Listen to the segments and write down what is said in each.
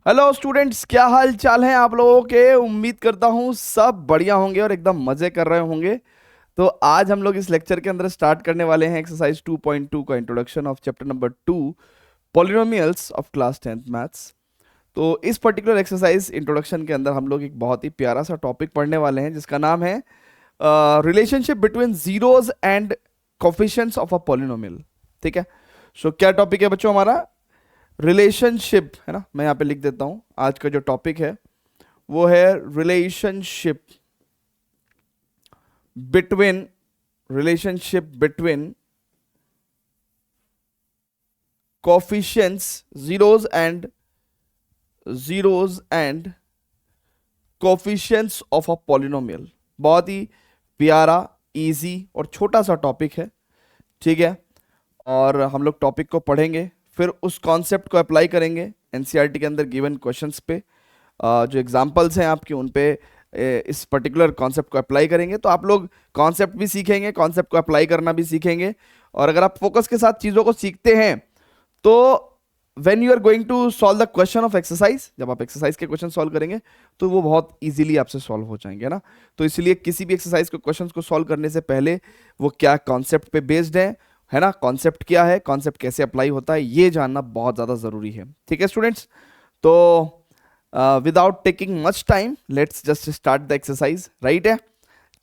Hello students, क्या हाल चाल है आप लोगों के। उम्मीद करता हूँ सब बढ़िया होंगे और एकदम मजे कर रहे होंगे। तो आज हम लोग इस लेक्चर के अंदर स्टार्ट करने वाले हैं एक्सरसाइज 2.2 का introduction of chapter number 2, polynomials of class 10th maths. तो इस पर्टिकुलर एक्सरसाइज इंट्रोडक्शन के अंदर हम लोग एक बहुत ही प्यारा सा टॉपिक पढ़ने वाले हैं जिसका नाम है relationship between zeros and coefficients of a polynomial. ठीक है। सो क्या टॉपिक है बच्चों हमारा? रिलेशनशिप, है ना। मैं यहाँ पे लिख देता हूँ। आज का जो टॉपिक है वो है relationship between coefficients zeros and coefficients of a polynomial. बहुत ही प्यारा, इजी और छोटा सा टॉपिक है। ठीक है। और हम लोग टॉपिक को पढ़ेंगे, फिर उस कॉन्सेप्ट को अप्लाई करेंगे एनसीईआरटी के अंदर गिवन क्वेश्चंस पे। जो एग्जांपल्स हैं आपके उन पे इस पर्टिकुलर कॉन्सेप्ट को अप्लाई करेंगे, तो आप लोग कॉन्सेप्ट भी सीखेंगे, कॉन्सेप्ट को अप्लाई करना भी सीखेंगे। और अगर आप फोकस के साथ चीज़ों को सीखते हैं तो when you are going to solve the question of exercise, जब आप एक्सरसाइज के क्वेश्चन सॉल्व करेंगे तो वो बहुत इजीली आपसे सॉल्व हो जाएंगे ना। तो इसलिए किसी भी एक्सरसाइज के क्वेश्चंस को सॉल्व करने से पहले वो क्या कॉन्सेप्ट पे बेस्ड है ना, कॉन्सेप्ट क्या है, कॉन्सेप्ट कैसे अप्लाई होता है, ये जानना बहुत ज़्यादा ज़रूरी है। ठीक है स्टूडेंट्स। तो without taking much time let's just start the exercise, right है।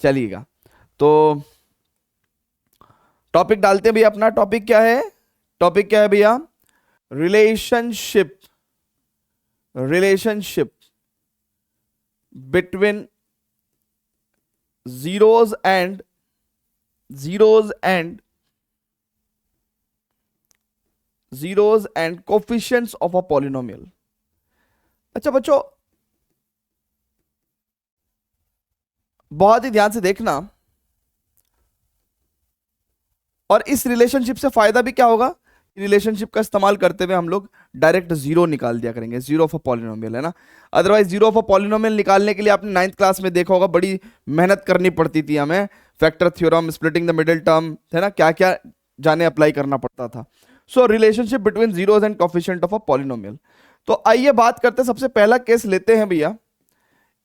चलिएगा, तो टॉपिक डालते हैं भैया। अपना टॉपिक क्या है? टॉपिक क्या है भैया? Relationship between zeros and coefficients of a polynomial. अच्छा बच्चों, बहुत ही ध्यान से देखना। और इस रिलेशनशिप से फायदा भी क्या होगा? रिलेशनशिप का इस्तेमाल करते हुए हम लोग डायरेक्ट जीरो निकाल दिया करेंगे, जीरो ऑफ अ पॉलिनोमियल, है ना। Otherwise zero of a polynomial निकालने के लिए आपने 9th क्लास में देखा होगा, बड़ी मेहनत करनी पड़ती थी हमें। Factor theorem, splitting the middle term, है ना, क्या क्या जाने अप्लाई करना पड़ता था। So relationship between zeros and coefficient of a polynomial. तो आइए बात करते हैं, सबसे पहला केस लेते हैं भैया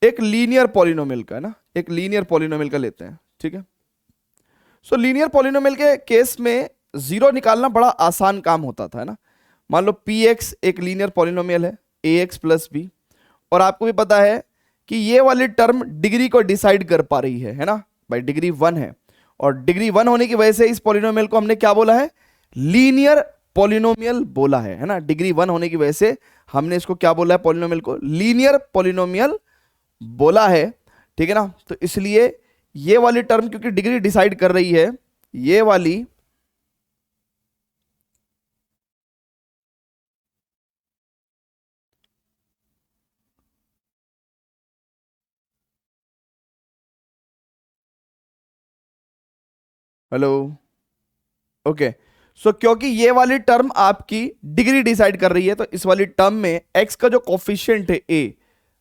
एक लीनियर पॉलिनोमियल का, है ना। एक लीनियर पॉलिनोमियल का लेते हैं, ठीक है। सो लीनियर पॉलिनोमियल के केस में जीरो निकालना बड़ा आसान काम होता था, है ना। मान लो पी एक्स एक लीनियर पॉलिनोमियल है, ए एक्स प्लस बी, और आपको भी पता है कि ये वाली टर्म डिग्री को डिसाइड कर पा रही है ना, भाई डिग्री 1 है। और डिग्री 1 होने की वजह से इस पॉलिनोमियल को हमने क्या बोला है? लीनियर पॉलिनोमियल बोला है ना। डिग्री 1 होने की वजह से हमने इसको क्या बोला है? पॉलिनोमियल को लीनियर पॉलिनोमियल बोला है, ठीक है ना। तो इसलिए ये वाली टर्म क्योंकि डिग्री डिसाइड कर रही है, ये वाली हेलो, ओके। सो क्योंकि ये वाली टर्म आपकी डिग्री डिसाइड कर रही है, तो इस वाली टर्म में x का जो कोफिशिएंट है a,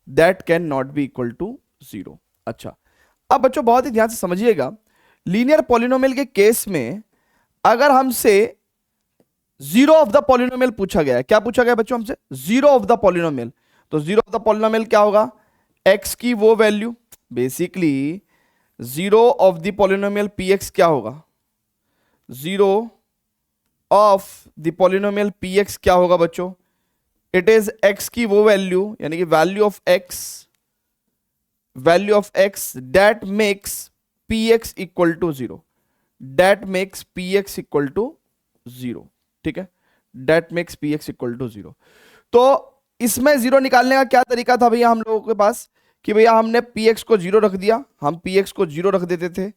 that can not be equal to zero. अच्छा, अब बच्चों बहुत ही ध्यान से समझिएगा। लीनियर पॉलिनोमियल के केस में अगर हमसे जीरो ऑफ द पॉलिनोमियल पूछा गया है, क्या पूछा गया बच्चों हमसे? Zero of the polynomial. तो जीरो ऑफ द पॉलिनोमियल क्या होगा? x की वो value, basically zero of the polynomial P x क्या होगा? Zero of the polynomial P x क्या होगा बच्चों? इट इज x की वो वैल्यू, यानी कि value of x that makes P X equal to zero, that makes P X equal to zero, ठीक है। That makes P X equal to zero. तो इसमें जीरो निकालने का क्या तरीका था भैया हम लोगों के पास? कि भैया हमने पी एक्स को जीरो रख दिया, हम पी एक्स को जीरो रख देते थे,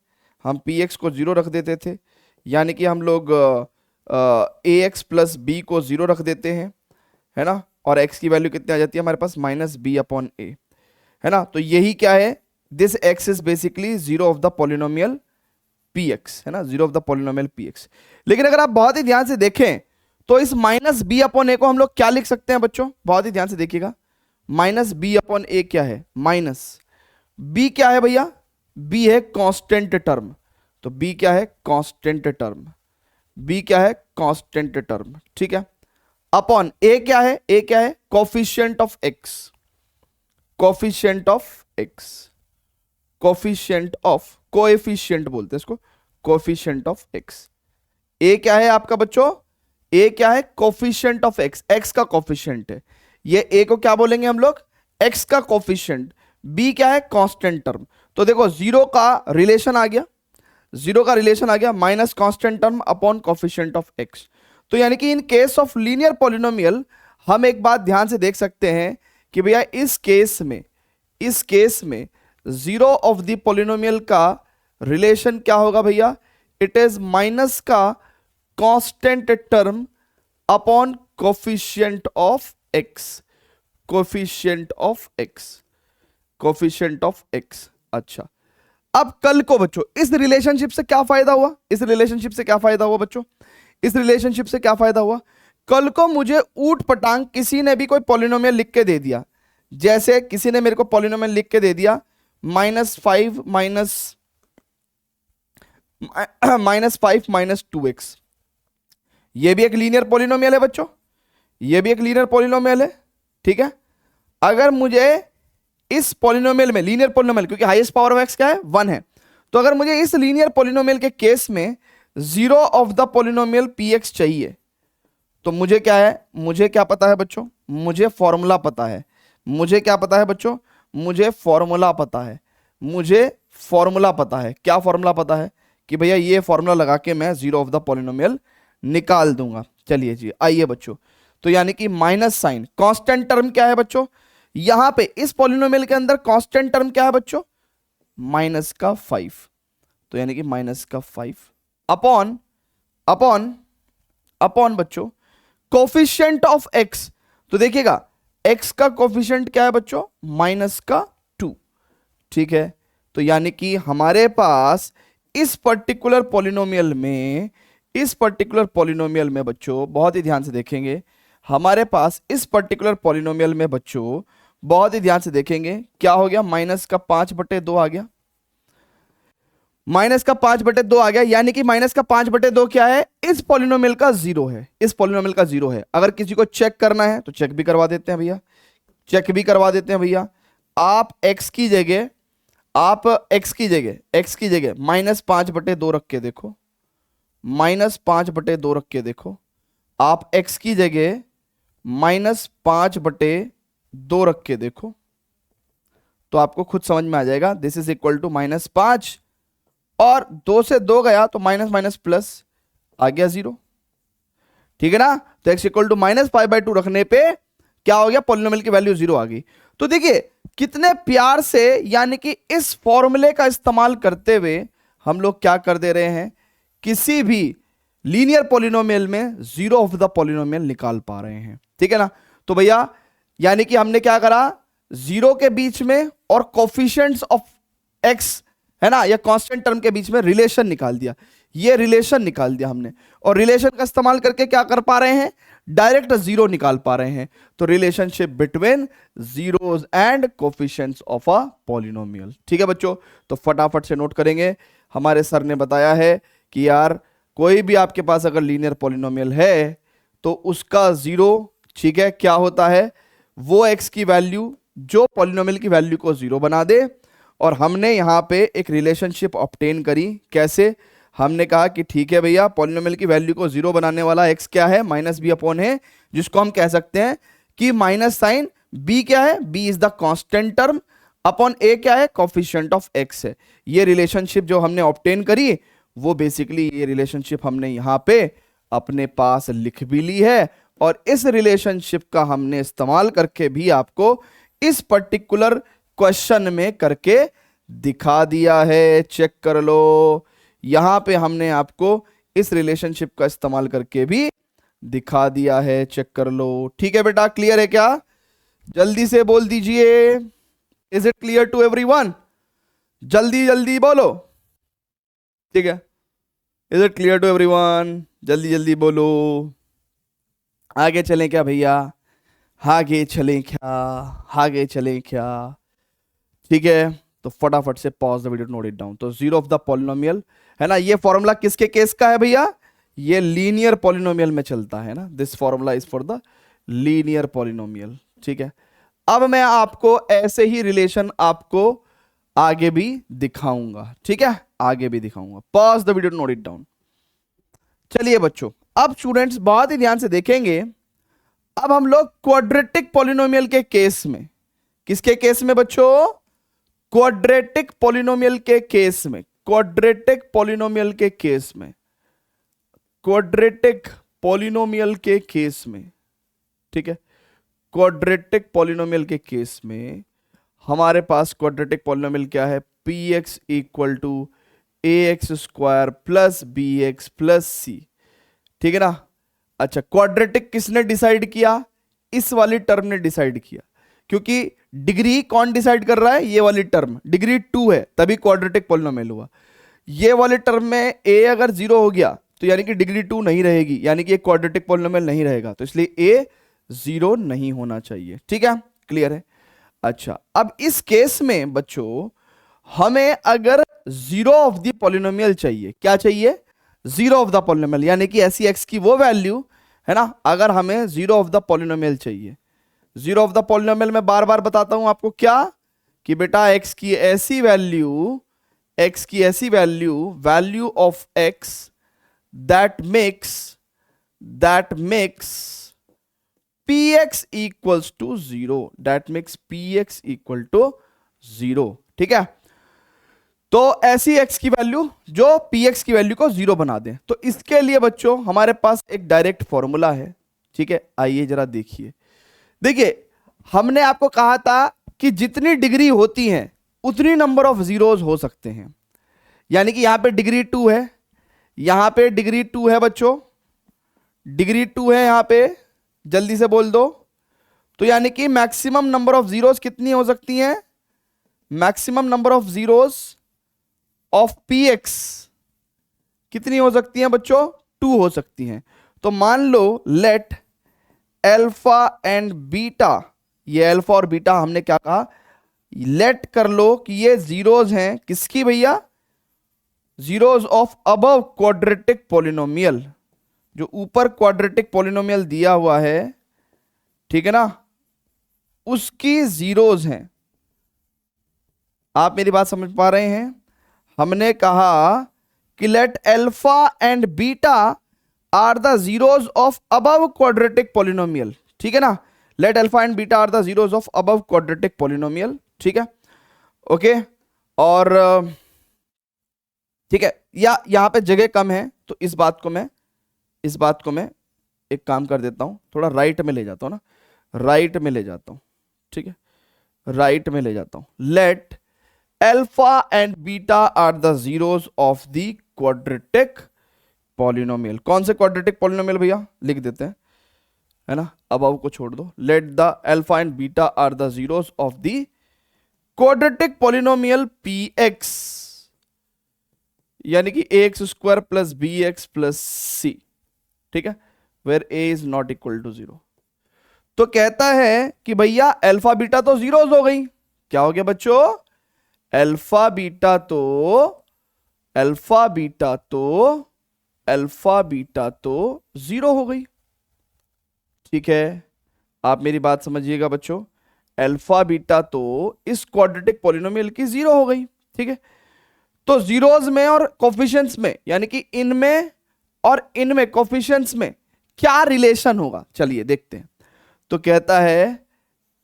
हम पी एक्स को जीरो रख देते थे, यानी कि हम लोग ए एक्स प्लस बी को जीरो रख देते हैं, है ना। और x की वैल्यू कितनी आ जाती है हमारे पास? माइनस बी अपॉन ए, है ना। तो यही क्या है? This x is basically zero of the polynomial px, है ना, zero of the polynomial px। लेकिन अगर आप बहुत ही ध्यान से देखें तो इस माइनस बी अपॉन ए को हम लोग क्या लिख सकते हैं बच्चों? बहुत ही ध्यान से देखिएगा। माइनस बी अपॉन ए क्या है? माइनस बी क्या है भैया? बी है कांस्टेंट टर्म। तो बी क्या है? Constant term. बी क्या है? कांस्टेंट टर्म, ठीक है। अपॉन ए क्या है, ए क्या है, coefficient of X, coefficient of X, coefficient of, coefficient बोलते हैं इसको, कोफिशिएंट ऑफ एक्स। ए क्या है आपका बच्चों, ए क्या है, कोफिशिएंट ऑफ एक्स, एक्स का कोफिशिएंट है, ये ए को क्या बोलेंगे हम लोग, एक्स का कोफिशिएंट। बी क्या है, कांस्टेंट टर्म। तो देखो जीरो का रिलेशन आ गया, जीरो का रिलेशन आ गया, minus constant term upon coefficient of x. तो यानी कि in case of linear polynomial हम एक बात ध्यान से देख सकते हैं कि भैया इस केस में, इस केस में जीरो ऑफ द पॉलिनोमियल का रिलेशन क्या होगा भैया, इट इज माइनस का constant term upon coefficient of X, coefficient of X, coefficient of x. अच्छा, अब कल को बच्चों इस रिलेशनशिप से क्या फायदा हुआ, इस रिलेशनशिप से क्या फायदा हुआ बच्चों, इस रिलेशनशिप से क्या फायदा हुआ, कल को मुझे ऊट पटांग किसी ने भी कोई पॉलिनोमियल लिख के दे दिया, जैसे किसी ने मेरे को पॉलिनोमियल लिख के दे दिया -5 -2x, ये भी एक लीनियर पॉलिनोमियल है बच्चों, ये भी एक लीनियर पॉलिनोमियल है, ठीक है। अगर मुझे इस पॉलिनोमियल में, लीनियर पॉलिनोमियल क्योंकि हाईएस्ट पावर ऑफ एक्स क्या है, 1 है, तो अगर मुझे इस लीनियर पॉलिनोमियल के केस में zero of the polynomial px चाहिए, तो मुझे क्या है, मुझे क्या पता है बच्चों, मुझे फॉर्मूला पता है, मुझे क्या पता है बच्चों, मुझे फॉर्मूला पता है, मुझे फॉर्मूला पता है, क्या फॉर्मूला पता है कि भैया ये फॉर्मूला लगा के मैं जीरो ऑफ द पॉलिनोमियल निकाल दूंगा। चलिए जी आइए बच्चों, तो यानी कि माइनस साइन, कांस्टेंट टर्म क्या है बच्चों, यहां पे इस पॉलिनोमियल के अंदर कांस्टेंट टर्म क्या है बच्चों, -5, तो यानी कि -5 अपॉन अपॉन अपॉन बच्चों कोफिशिएंट ऑफ एक्स। तो देखिएगा एक्स का कोफिशिएंट क्या है बच्चों, -2, ठीक है। तो यानी कि हमारे पास इस पर्टिकुलर पॉलिनोमियल में, इस पर्टिकुलर पॉलिनोमियल में बच्चों बहुत ही ध्यान से देखेंगे, हमारे पास इस पर्टिकुलर पॉलिनोमियल में बच्चों बहुत ही ध्यान से देखेंगे क्या हो गया, -5/2 आ गया, -5/2 आ गया, यानी कि -5/2 क्या है, इस पॉलिनोमियल का जीरो है, इस पॉलिनोमियल का जीरो है। अगर किसी को चेक करना है तो चेक भी करवा देते हैं भैया, चेक भी करवा देते हैं भैया। आप x की जगह, आप x की जगह, x की जगह -5/2 रख के देखो, -5/2 रख के देखो, आप x की जगह -5/2 रख के देखो, तो आपको खुद समझ में आ जाएगा, दिस इज इक्वल टू -5 और 2 से 2 गया तो माइनस माइनस प्लस आ गया 0, ठीक है ना। तो x इक्वल टू -5/2 रखने पे क्या हो गया, पॉलिनोमियल की वैल्यू 0 आ गई। तो देखिए कितने प्यार से, यानी कि इस फॉर्मूले का इस्तेमाल करते हुए हम लोग क्या कर दे रहे हैं, किसी भी लीनियर पॉलिनोमियल में जीरो ऑफ द पॉलिनोमियल निकाल पा रहे हैं, ठीक है ना। तो भैया यानी कि हमने क्या करा, जीरो के बीच में और कोफिशिएंट्स ऑफ एक्स है ना, या कांस्टेंट टर्म के बीच में रिलेशन निकाल दिया, ये रिलेशन निकाल दिया हमने, और रिलेशन का इस्तेमाल करके क्या कर पा रहे हैं, डायरेक्ट जीरो निकाल पा रहे हैं। तो relationship between zeros and coefficients of a polynomial, ठीक है बच्चों। तो फटाफट से नोट करेंगे, हमारे सर ने बताया है कि यार कोई भी आपके पास अगर लीनियर पॉलिनोमियल है तो उसका जीरो, ठीक है, क्या होता है, वो एक्स की वैल्यू जो पॉलिनोमियल की वैल्यू को जीरो बना दे। और हमने यहाँ पे एक रिलेशनशिप ऑब्टेन करी, कैसे, हमने कहा कि ठीक है भैया पॉलिनोमियल की वैल्यू को जीरो बनाने वाला एक्स क्या है, -b/, है, जिसको हम कह सकते हैं कि माइनस साइन b क्या है, b is the constant term upon a क्या है, कोफिशिएंट ऑफ x है। ये रिलेशनशिप जो हमने ऑब्टेन करी, वो बेसिकली ये रिलेशनशिप हमने यहाँ पे अपने पास लिख भी ली है, और इस रिलेशनशिप का हमने इस्तेमाल करके भी आपको इस पर्टिकुलर क्वेश्चन में करके दिखा दिया है, चेक कर लो। यहां पे हमने आपको इस रिलेशनशिप का इस्तेमाल करके भी दिखा दिया है, चेक कर लो। ठीक है बेटा, क्लियर है क्या, जल्दी से बोल दीजिए, is it clear to everyone, जल्दी जल्दी बोलो, ठीक है, is it clear to everyone, जल्दी जल्दी बोलो। आगे चलें क्या भैया, आगे चलें क्या, आगे चलें क्या, ठीक है। तो फटाफट से pause the video, note it down. तो जीरो ऑफ द पॉलिनोमियल है ना, ये फॉर्मूला किसके केस का है भैया, ये लीनियर पॉलिनोमियल में चलता है ना, this formula is for the linear polynomial, ठीक है। अब मैं आपको ऐसे ही रिलेशन आपको आगे भी दिखाऊंगा, ठीक है, आगे भी दिखाऊंगा। Pause the video, note it down. चलिए बच्चों, अब स्टूडेंट्स बहुत ही ध्यान से देखेंगे। अब हम लोग क्वाड्रेटिक पॉलिनोमियल के केस में, किसके केस में बच्चों? क्वाड्रेटिक पॉलिनोमियल के केस में, क्वाड्रेटिक पॉलिनोमियल के केस में, क्वाड्रेटिक पॉलिनोमियल के केस में, ठीक है। क्वाड्रेटिक पॉलिनोमियल के केस में हमारे पास क्वाड्रेटिक पॉलिनोमियल क्या है? P X equal to A x square plus B x plus C, ठीक है ना। अच्छा, क्वाड्रेटिक किसने डिसाइड किया? इस वाली टर्म ने डिसाइड किया, क्योंकि डिग्री कौन डिसाइड कर रहा है? ये वाली टर्म, डिग्री 2 है तभी क्वाड्रेटिक पॉलिनोमियल हुआ। ये वाली टर्म में ए अगर 0 हो गया तो यानी कि डिग्री 2 नहीं रहेगी, यानी कि ये क्वाड्रेटिक पॉलिनोमियल नहीं रहेगा, तो इसलिए ए 0 नहीं होना चाहिए, ठीक है, क्लियर है। अच्छा, अब इस केस में बच्चों हमें अगर 0 ऑफ द पॉलिनोमियल चाहिए, क्या चाहिए? 0 ऑफ द पॉलिनोमियल, यानी कि ऐसी एक्स की वो वैल्यू है ना, अगर हमें 0 ऑफ द पॉलिनोमियल चाहिए। 0 ऑफ द पॉलिनोमियल मैं बार बार बताता हूं आपको क्या, कि बेटा एक्स की ऐसी वैल्यू, एक्स की ऐसी value, value of X that makes px equals to 0, that makes px equal to 0, ठीक है। तो ऐसी x की वैल्यू जो px की वैल्यू को 0 बना दे। तो इसके लिए बच्चों हमारे पास एक डायरेक्ट फॉर्मूला है, ठीक है, आइए जरा देखिए। देखिए, हमने आपको कहा था कि जितनी डिग्री होती है उतनी नंबर ऑफ जीरोज हो सकते हैं, यानी कि यहां पे डिग्री 2 है, यहां पे डिग्री 2 है बच्चों, डिग्री 2 है यहां पे, जल्दी से बोल दो। तो यानी कि मैक्सिमम नंबर ऑफ जीरोज कितनी हो सकती हैं? Maximum number of zeros of P x कितनी हो सकती हैं बच्चों? 2 हो सकती हैं। तो मान लो लेट अल्फा एंड बीटा, ये अल्फा और बीटा हमने क्या कहा, लेट कर लो कि ये जीरोज हैं, किसकी भैया? Zeros of above quadratic polynomial, जो ऊपर क्वाड्रेटिक पॉलिनोमियल दिया हुआ है, ठीक है ना, उसकी जीरोज हैं। आप मेरी बात समझ पा रहे हैं? हमने कहा कि let alpha and beta are the zeros of above quadratic polynomial, ठीक है ना, let alpha and beta are the zeros of above quadratic polynomial, ठीक है, ओके। और ठीक है, या यहां पे जगह कम है तो इस बात को मैं एक काम कर देता हूं, थोड़ा राइट में ले जाता हूं ना, राइट में ले जाता हूं, ठीक है, राइट में ले जाता हूं। Let alpha and beta are the zeros of the quadratic polynomial. कौन से क्वाड्रेटिक पॉलिनोमियल भैया? लिख देते हैं, है ना, अबव को छोड़ दो। Let the alpha and beta are the zeros of the quadratic polynomial P X, यानी कि A x square plus B x plus C, ठीक है, where A is not equal to 0। तो कहता है कि भैया अल्फा बीटा तो जीरोज हो गई, क्या हो गया बच्चों? अल्फा बीटा तो 0 हो गई, ठीक है। आप मेरी बात समझिएगा बच्चों, अल्फा बीटा तो इस क्वाड्रेटिक पॉलिनोमियल की 0 हो गई, ठीक है। तो जीरोज में और कोफिशिएंट्स में, यानी कि इनमें और इनमें कोफिशिएंट्स में क्या रिलेशन होगा, चलिए देखते हैं। तो कहता है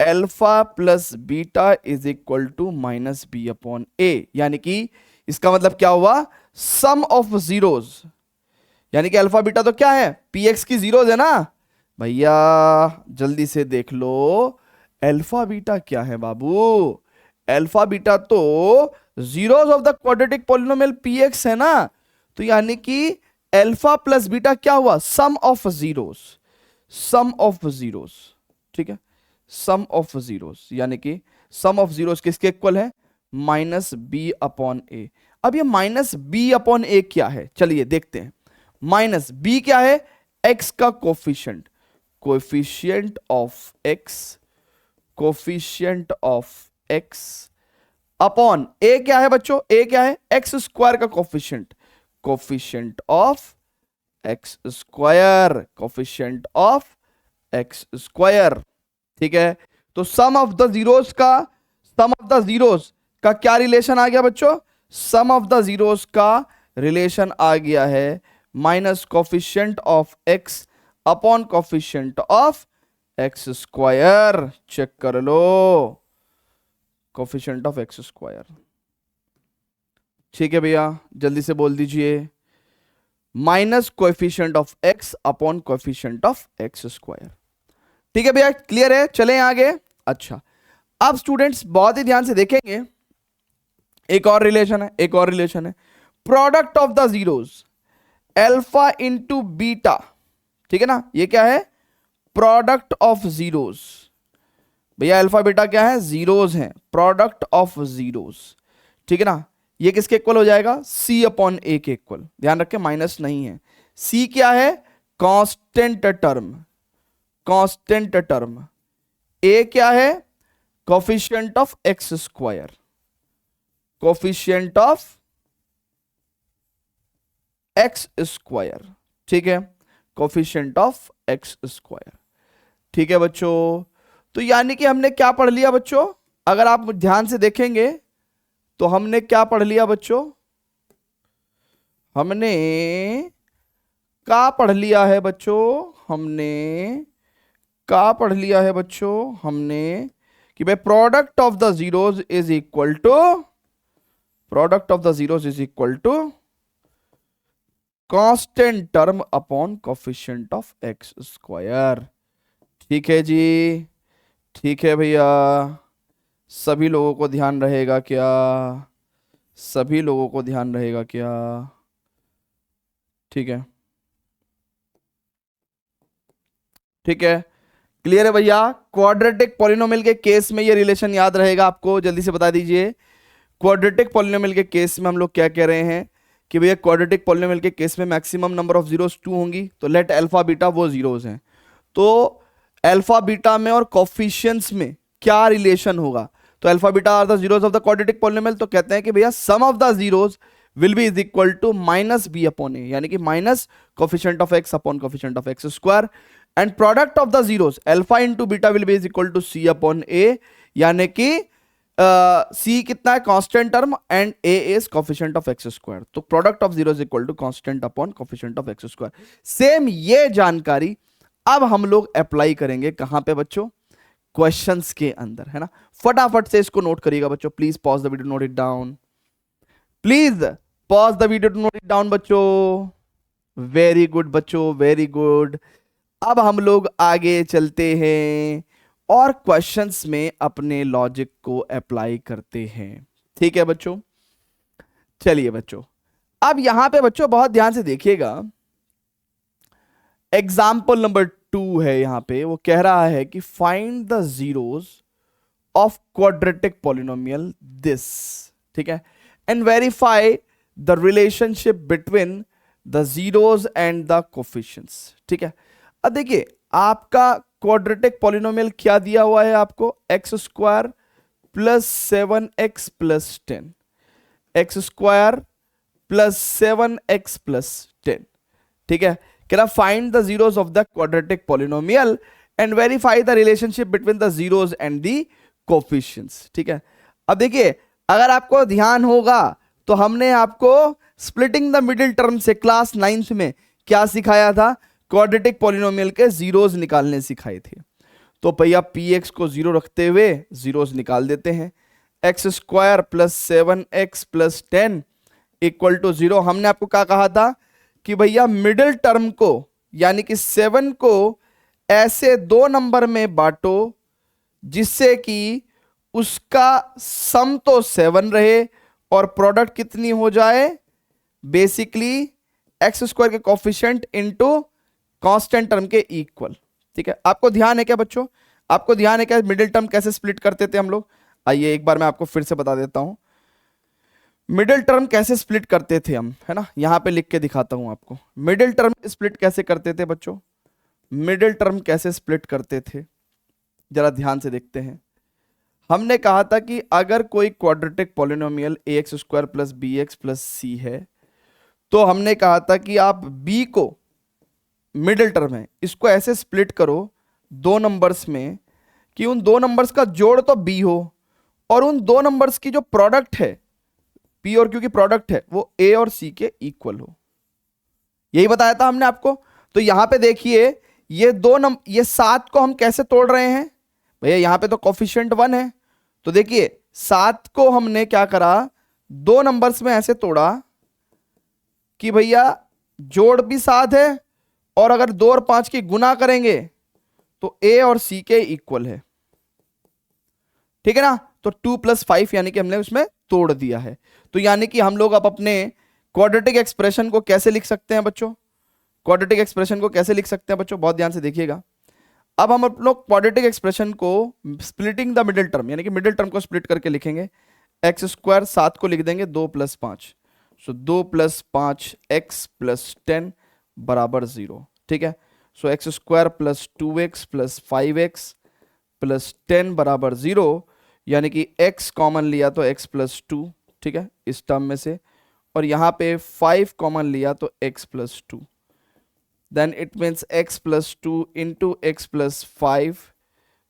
alpha plus beta is equal to minus B upon ए, यानी कि इसका मतलब क्या हुआ? सम ऑफ जीरोज, यानी कि अल्फा बीटा तो क्या है? पी एक्स की जीरोज है ना भैया, जल्दी से देख लो अल्फा बीटा क्या है बाबू। अल्फा बीटा तो zeros of the quadratic polynomial P x है ना, तो यानी कि अल्फा प्लस बीटा क्या हुआ? Sum of zeros, sum of zeros, ठीक है, सम ऑफ जीरोज, यानी कि सम ऑफ जीरोज किसके इक्वल है? Minus B upon A. अब ये माइनस बी अपॉन ए क्या है, चलिए देखते हैं। माइनस बी क्या है? एक्स का coefficient, coefficient of X, coefficient of x upon A क्या है बच्चों? ए क्या है? एक्स स्क्वायर का coefficient, coefficient of x square, coefficient of x square. ठीक है, तो सम ऑफ द जीरोस का क्या रिलेशन आ गया बच्चों? सम ऑफ द जीरोस का रिलेशन आ गया है minus coefficient of x upon coefficient of x square. Check कर लो, कोफिशिएंट ऑफ एक्स स्क्वायर। ठीक है भैया, जल्दी से बोल दीजिए, minus coefficient of x upon coefficient of x square. ठीक है भैया, क्लियर है? चलें आगे। अच्छा, अब स्टूडेंट्स बहुत ही ध्यान से देखेंगे, एक और रिलेशन है, product of the zeros alpha into beta. ठीक है ना, ये क्या है? Product of zeros. भैया अल्फा बीटा क्या है? जीरोस हैं, प्रोडक्ट ऑफ जीरोस। ठीक है ना, ये किसके इक्वल हो जाएगा? सी अपॉन ए के इक्वल। ध्यान रखें माइनस नहीं है। सी क्या है? Constant term. ए क्या है? Coefficient of x square, coefficient of x square. ठीक है, कोफिशिएंट ऑफ एक्स स्क्वायर। ठीक है बच्चों, तो यानी कि हमने क्या पढ़ लिया बच्चों? अगर आप ध्यान से देखेंगे तो हमने क्या पढ़ लिया बच्चों? हमने क्या पढ़ लिया है बच्चों? हमने कि भाई product of the zeros is equal to constant term upon coefficient of x square. ठीक है जी, ठीक है भैया, सभी लोगों को ध्यान रहेगा क्या? ठीक है, ठीक है, क्लियर है भैया? क्वाड्रेटिक पॉलिनोमियल के केस में ये रिलेशन याद रहेगा आपको, जल्दी से बता दीजिए। क्वाड्रेटिक पॉलिनोमियल के केस में हम लोग क्या कह रहे हैं कि भैया क्वाड्रेटिक पॉलिनोमियल के केस में मैक्सिमम नंबर ऑफ जीरोस 2 होंगी, तो लेट अल्फा बीटा वो जीरोस हैं। तो अल्फा बीटा में और कोफिशिएंट्स में क्या रिलेशन होगा? तो alpha beta are the zeros of the quadratic polynomial, तो कहते हैं कि भैया sum of the zeros will be is equal to minus B upon ए, यानी कि minus coefficient of x upon coefficient of x square, and product of the zeros alpha into beta will be is equal to C upon ए, यानी कि C कितना है? Constant term, and A is coefficient of x square. तो product of zero is equal to constant upon coefficient of x square. Same ये जानकारी अब हम लोग अप्लाई करेंगे कहां पे बच्चों? क्वेश्चंस के अंदर, है ना। फटाफट से इसको नोट करिएगा बच्चों, please pause the video, note it down, please pause the video to note it down बच्चों। वेरी गुड बच्चों, वेरी गुड। अब हम लोग आगे चलते हैं और क्वेश्चंस में अपने लॉजिक को अप्लाई करते हैं। ठीक है बच्चों, चलिए बच्चों, अब यहां पे बच्चों बहुत ध्यान से देखिएगा, एग्जाम्पल नंबर 2 है यहां पे। वो कह रहा है कि find the zeros of quadratic polynomial this, ठीक है, and verify the relationship between the zeros and the coefficients. ठीक है, अब देखिए आपका क्वाड्रेटिक पॉलिनोमियल क्या दिया हुआ है आपको? X square plus 7x plus 10, x square plus 7x plus 10। ठीक है, कह रहा find the zeros of the quadratic polynomial and verify the relationship between the zeros and the coefficients. ठीक है, अब देखिए अगर आपको ध्यान होगा तो हमने आपको स्प्लिटिंग द मिडिल टर्म से क्लास 9th में क्या सिखाया था? क्वाड्रेटिक पॉलिनोमियल के जीरोस निकालने सिखाए थे। तो भैया px को जीरो रखते हुए जीरोस निकाल देते हैं। X square plus 7x plus 10 equal to 0। हमने आपको क्या कहा था कि भैया मिडिल टर्म को यानी कि 7 को ऐसे 2 नंबर में बांटो जिससे कि उसका सम तो 7 रहे और प्रोडक्ट कितनी हो जाए? बेसिकली एक्स स्क्वायर के कोफिशिएंट इनटू कांस्टेंट टर्म के इक्वल। ठीक है, आपको ध्यान है क्या बच्चों? आपको ध्यान है क्या मिडिल टर्म कैसे स्प्लिट करते थे हम लोग? आइए एक बार मैं आपको फिर से बता देता हूं मिडिल टर्म कैसे स्प्लिट करते थे हम, है ना। यहां पे लिख के दिखाता हूं आपको मिडिल टर्म स्प्लिट कैसे करते थे बच्चों। मिडिल टर्म कैसे स्प्लिट करते थे जरा ध्यान से देखते हैं। हमने कहा था कि अगर कोई quadratic polynomial a x square plus B x plus c है तो हमने कहा था कि आप b को मिडिल टर्म है इसको ऐसे स्प्लिट करो दो नंबर्स में कि उन दो नंबर्स का जोड़ तो b हो और उन दो नंबर्स की जो प्रोडक्ट है p और q की प्रोडक्ट है वो a और c के इक्वल हो। यही बताया था हमने आपको। तो यहां पे देखिए ये 7 को हम कैसे तोड़ रहे हैं भैया, यहां पे तो कोफिशिएंट 1 है। तो देखिए 7 को हमने क्या करा, दो नंबर्स में ऐसे तोड़ा कि भैया जोड़ भी 7 है और अगर 2 और 5 की गुना करेंगे तो a और c के इक्वल है, ठीक है ना। तो 2 + 5 यानी कि हमने उसमें तोड़ दिया है। तो यानी कि हम लोग अब अपने क्वाड्रेटिक एक्सप्रेशन को कैसे लिख सकते हैं बच्चों, क्वाड्रेटिक एक्सप्रेशन को कैसे लिख सकते हैं बच्चों, बहुत ध्यान से देखिएगा। अब हम अपने क्वाड्रेटिक एक्सप्रेशन को स्प्लिटिंग द मिडिल टर्म यानी कि मिडिल टर्म को स्प्लिट करके लिखेंगे। x² 7 को लिख देंगे 2 + 5, सो 2 + 5 x + 10 बराबर 0, ठीक है। सो x² + 2x + 5x + 10 बराबर 0, यानी कि x कॉमन लिया तो x + 2, ठीक है, इस टर्म में से, और यहां पे 5 कॉमन लिया तो x + 2, then it means x + 2 into x + 5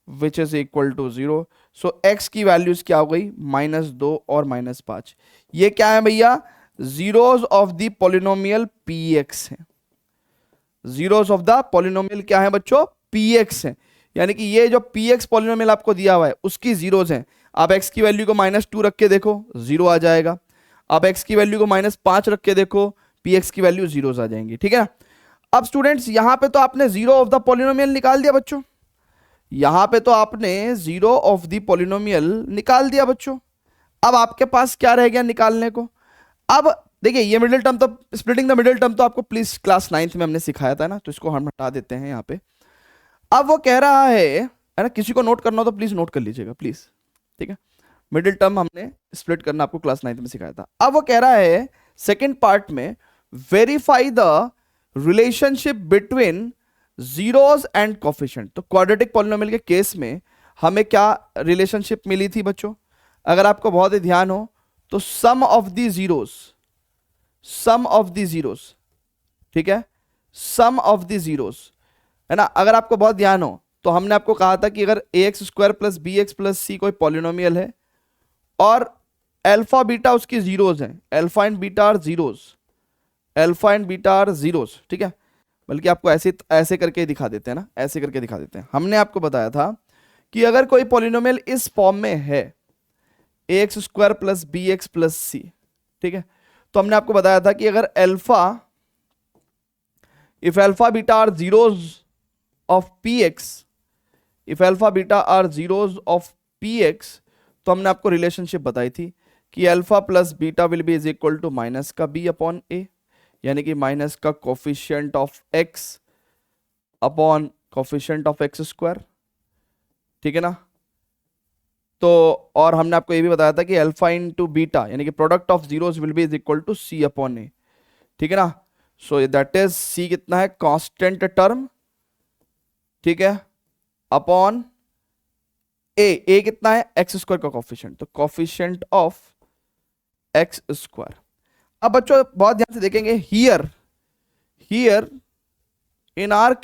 which is equal to 0। so x की वैल्यूज क्या हो गई, -2 और -5। ये क्या है भैया, zeros of the polynomial px है। जीरोस ऑफ द पॉलिनोमियल क्या है बच्चों, px है। यानी कि ये जो px पॉलिनोमियल आपको दिया हुआ है उसकी जीरोस हैं। आप x की वैल्यू को -2 रख के देखो 0 आ जाएगा, आप x की वैल्यू को -5 रख के देखो px की वैल्यू जीरोस आ जाएंगी, ठीक है ना। अब स्टूडेंट्स यहां पे तो आपने जीरो ऑफ द पॉलिनोमियल निकाल दिया बच्चों, यहां पे तो आपने जीरो ऑफ द पॉलिनोमियल निकाल दिया बच्चों। अब आपके पास क्या रह गया निकालने को। अब देखिए ये मिडिल टर्म तो स्प्लिटिंग द मिडिल टर्म तो आपको प्लीज क्लास 9th में हमने सिखाया था ना, तो इसको हम हटा देते हैं यहाँ पे। अब वो कह रहा है ना, किसी को नोट करना हो तो प्लीज नोट कर लीजिएगा प्लीज, ठीक है। मिडिल टर्म हमने स्प्लिट करना आपको क्लास 9th में सिखाया था। अब वो कह रहा है सेकेंड पार्ट में, verify the relationship between zeros and coefficient. तो क्वाड्रेटिक पॉलिनोमियल के केस में हमें क्या रिलेशनशिप मिली थी बच्चों, अगर आपको बहुत ही ध्यान हो तो sum of the zeros, sum of the zeros, ठीक है, सम ऑफ द जीरोस है ना। अगर आपको बहुत ध्यान हो तो हमने आपको कहा था कि अगर ax² + bx + c कोई पॉलिनोमियल है और अल्फा बीटा उसकी जीरोस हैं, alpha and beta are zeros, alpha and beta are zeros, ठीक है। बल्कि आपको ऐसे करके दिखा देते हैं ना, ऐसे करके दिखा देते हैं। हमने आपको बताया था कि अगर कोई पॉलिनोमियल इस फॉर्म में है ax² + bx + c, ठीक है, तो हमने आपको बताया था कि अगर alpha, if alpha beta are zeros of px, if alpha beta are zeros of px, तो हमने आपको रिलेशनशिप बताई थी कि alpha plus beta will be is equal to minus का b अपॉन a, यानी कि माइनस का coefficient of x upon coefficient of x², ठीक है ना। तो और हमने आपको ये भी बताया था कि अल्फा इंटू बीटा यानी कि product of zeros will be is equal to c upon a, ठीक है ना। सो दैट इज c कितना है, कांस्टेंट टर्म, ठीक है, अपॉन a कितना है, x² का कोफिशिएंट, तो कोफिशिएंट ऑफ x²। अब बच्चों बहुत ध्यान से देखेंगे, हियर इन आवर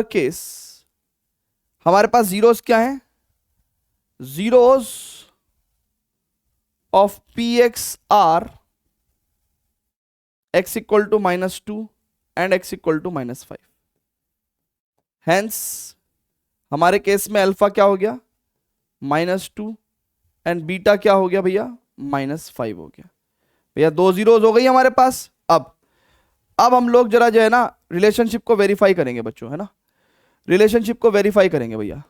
केस हमारे पास जीरोस क्या है, zeros of px are x = -2 and x = -5। Hence हमारे केस में अल्फा क्या हो गया, -2 एंड बीटा क्या हो गया भैया, -5 हो गया। भैया दो जीरोस हो गई हमारे पास। अब हम लोग जरा जो है ना रिलेशनशिप को वेरीफाई करेंगे बच्चों, है ना, रिलेशनशिप को वेरीफाई करेंगे भैया।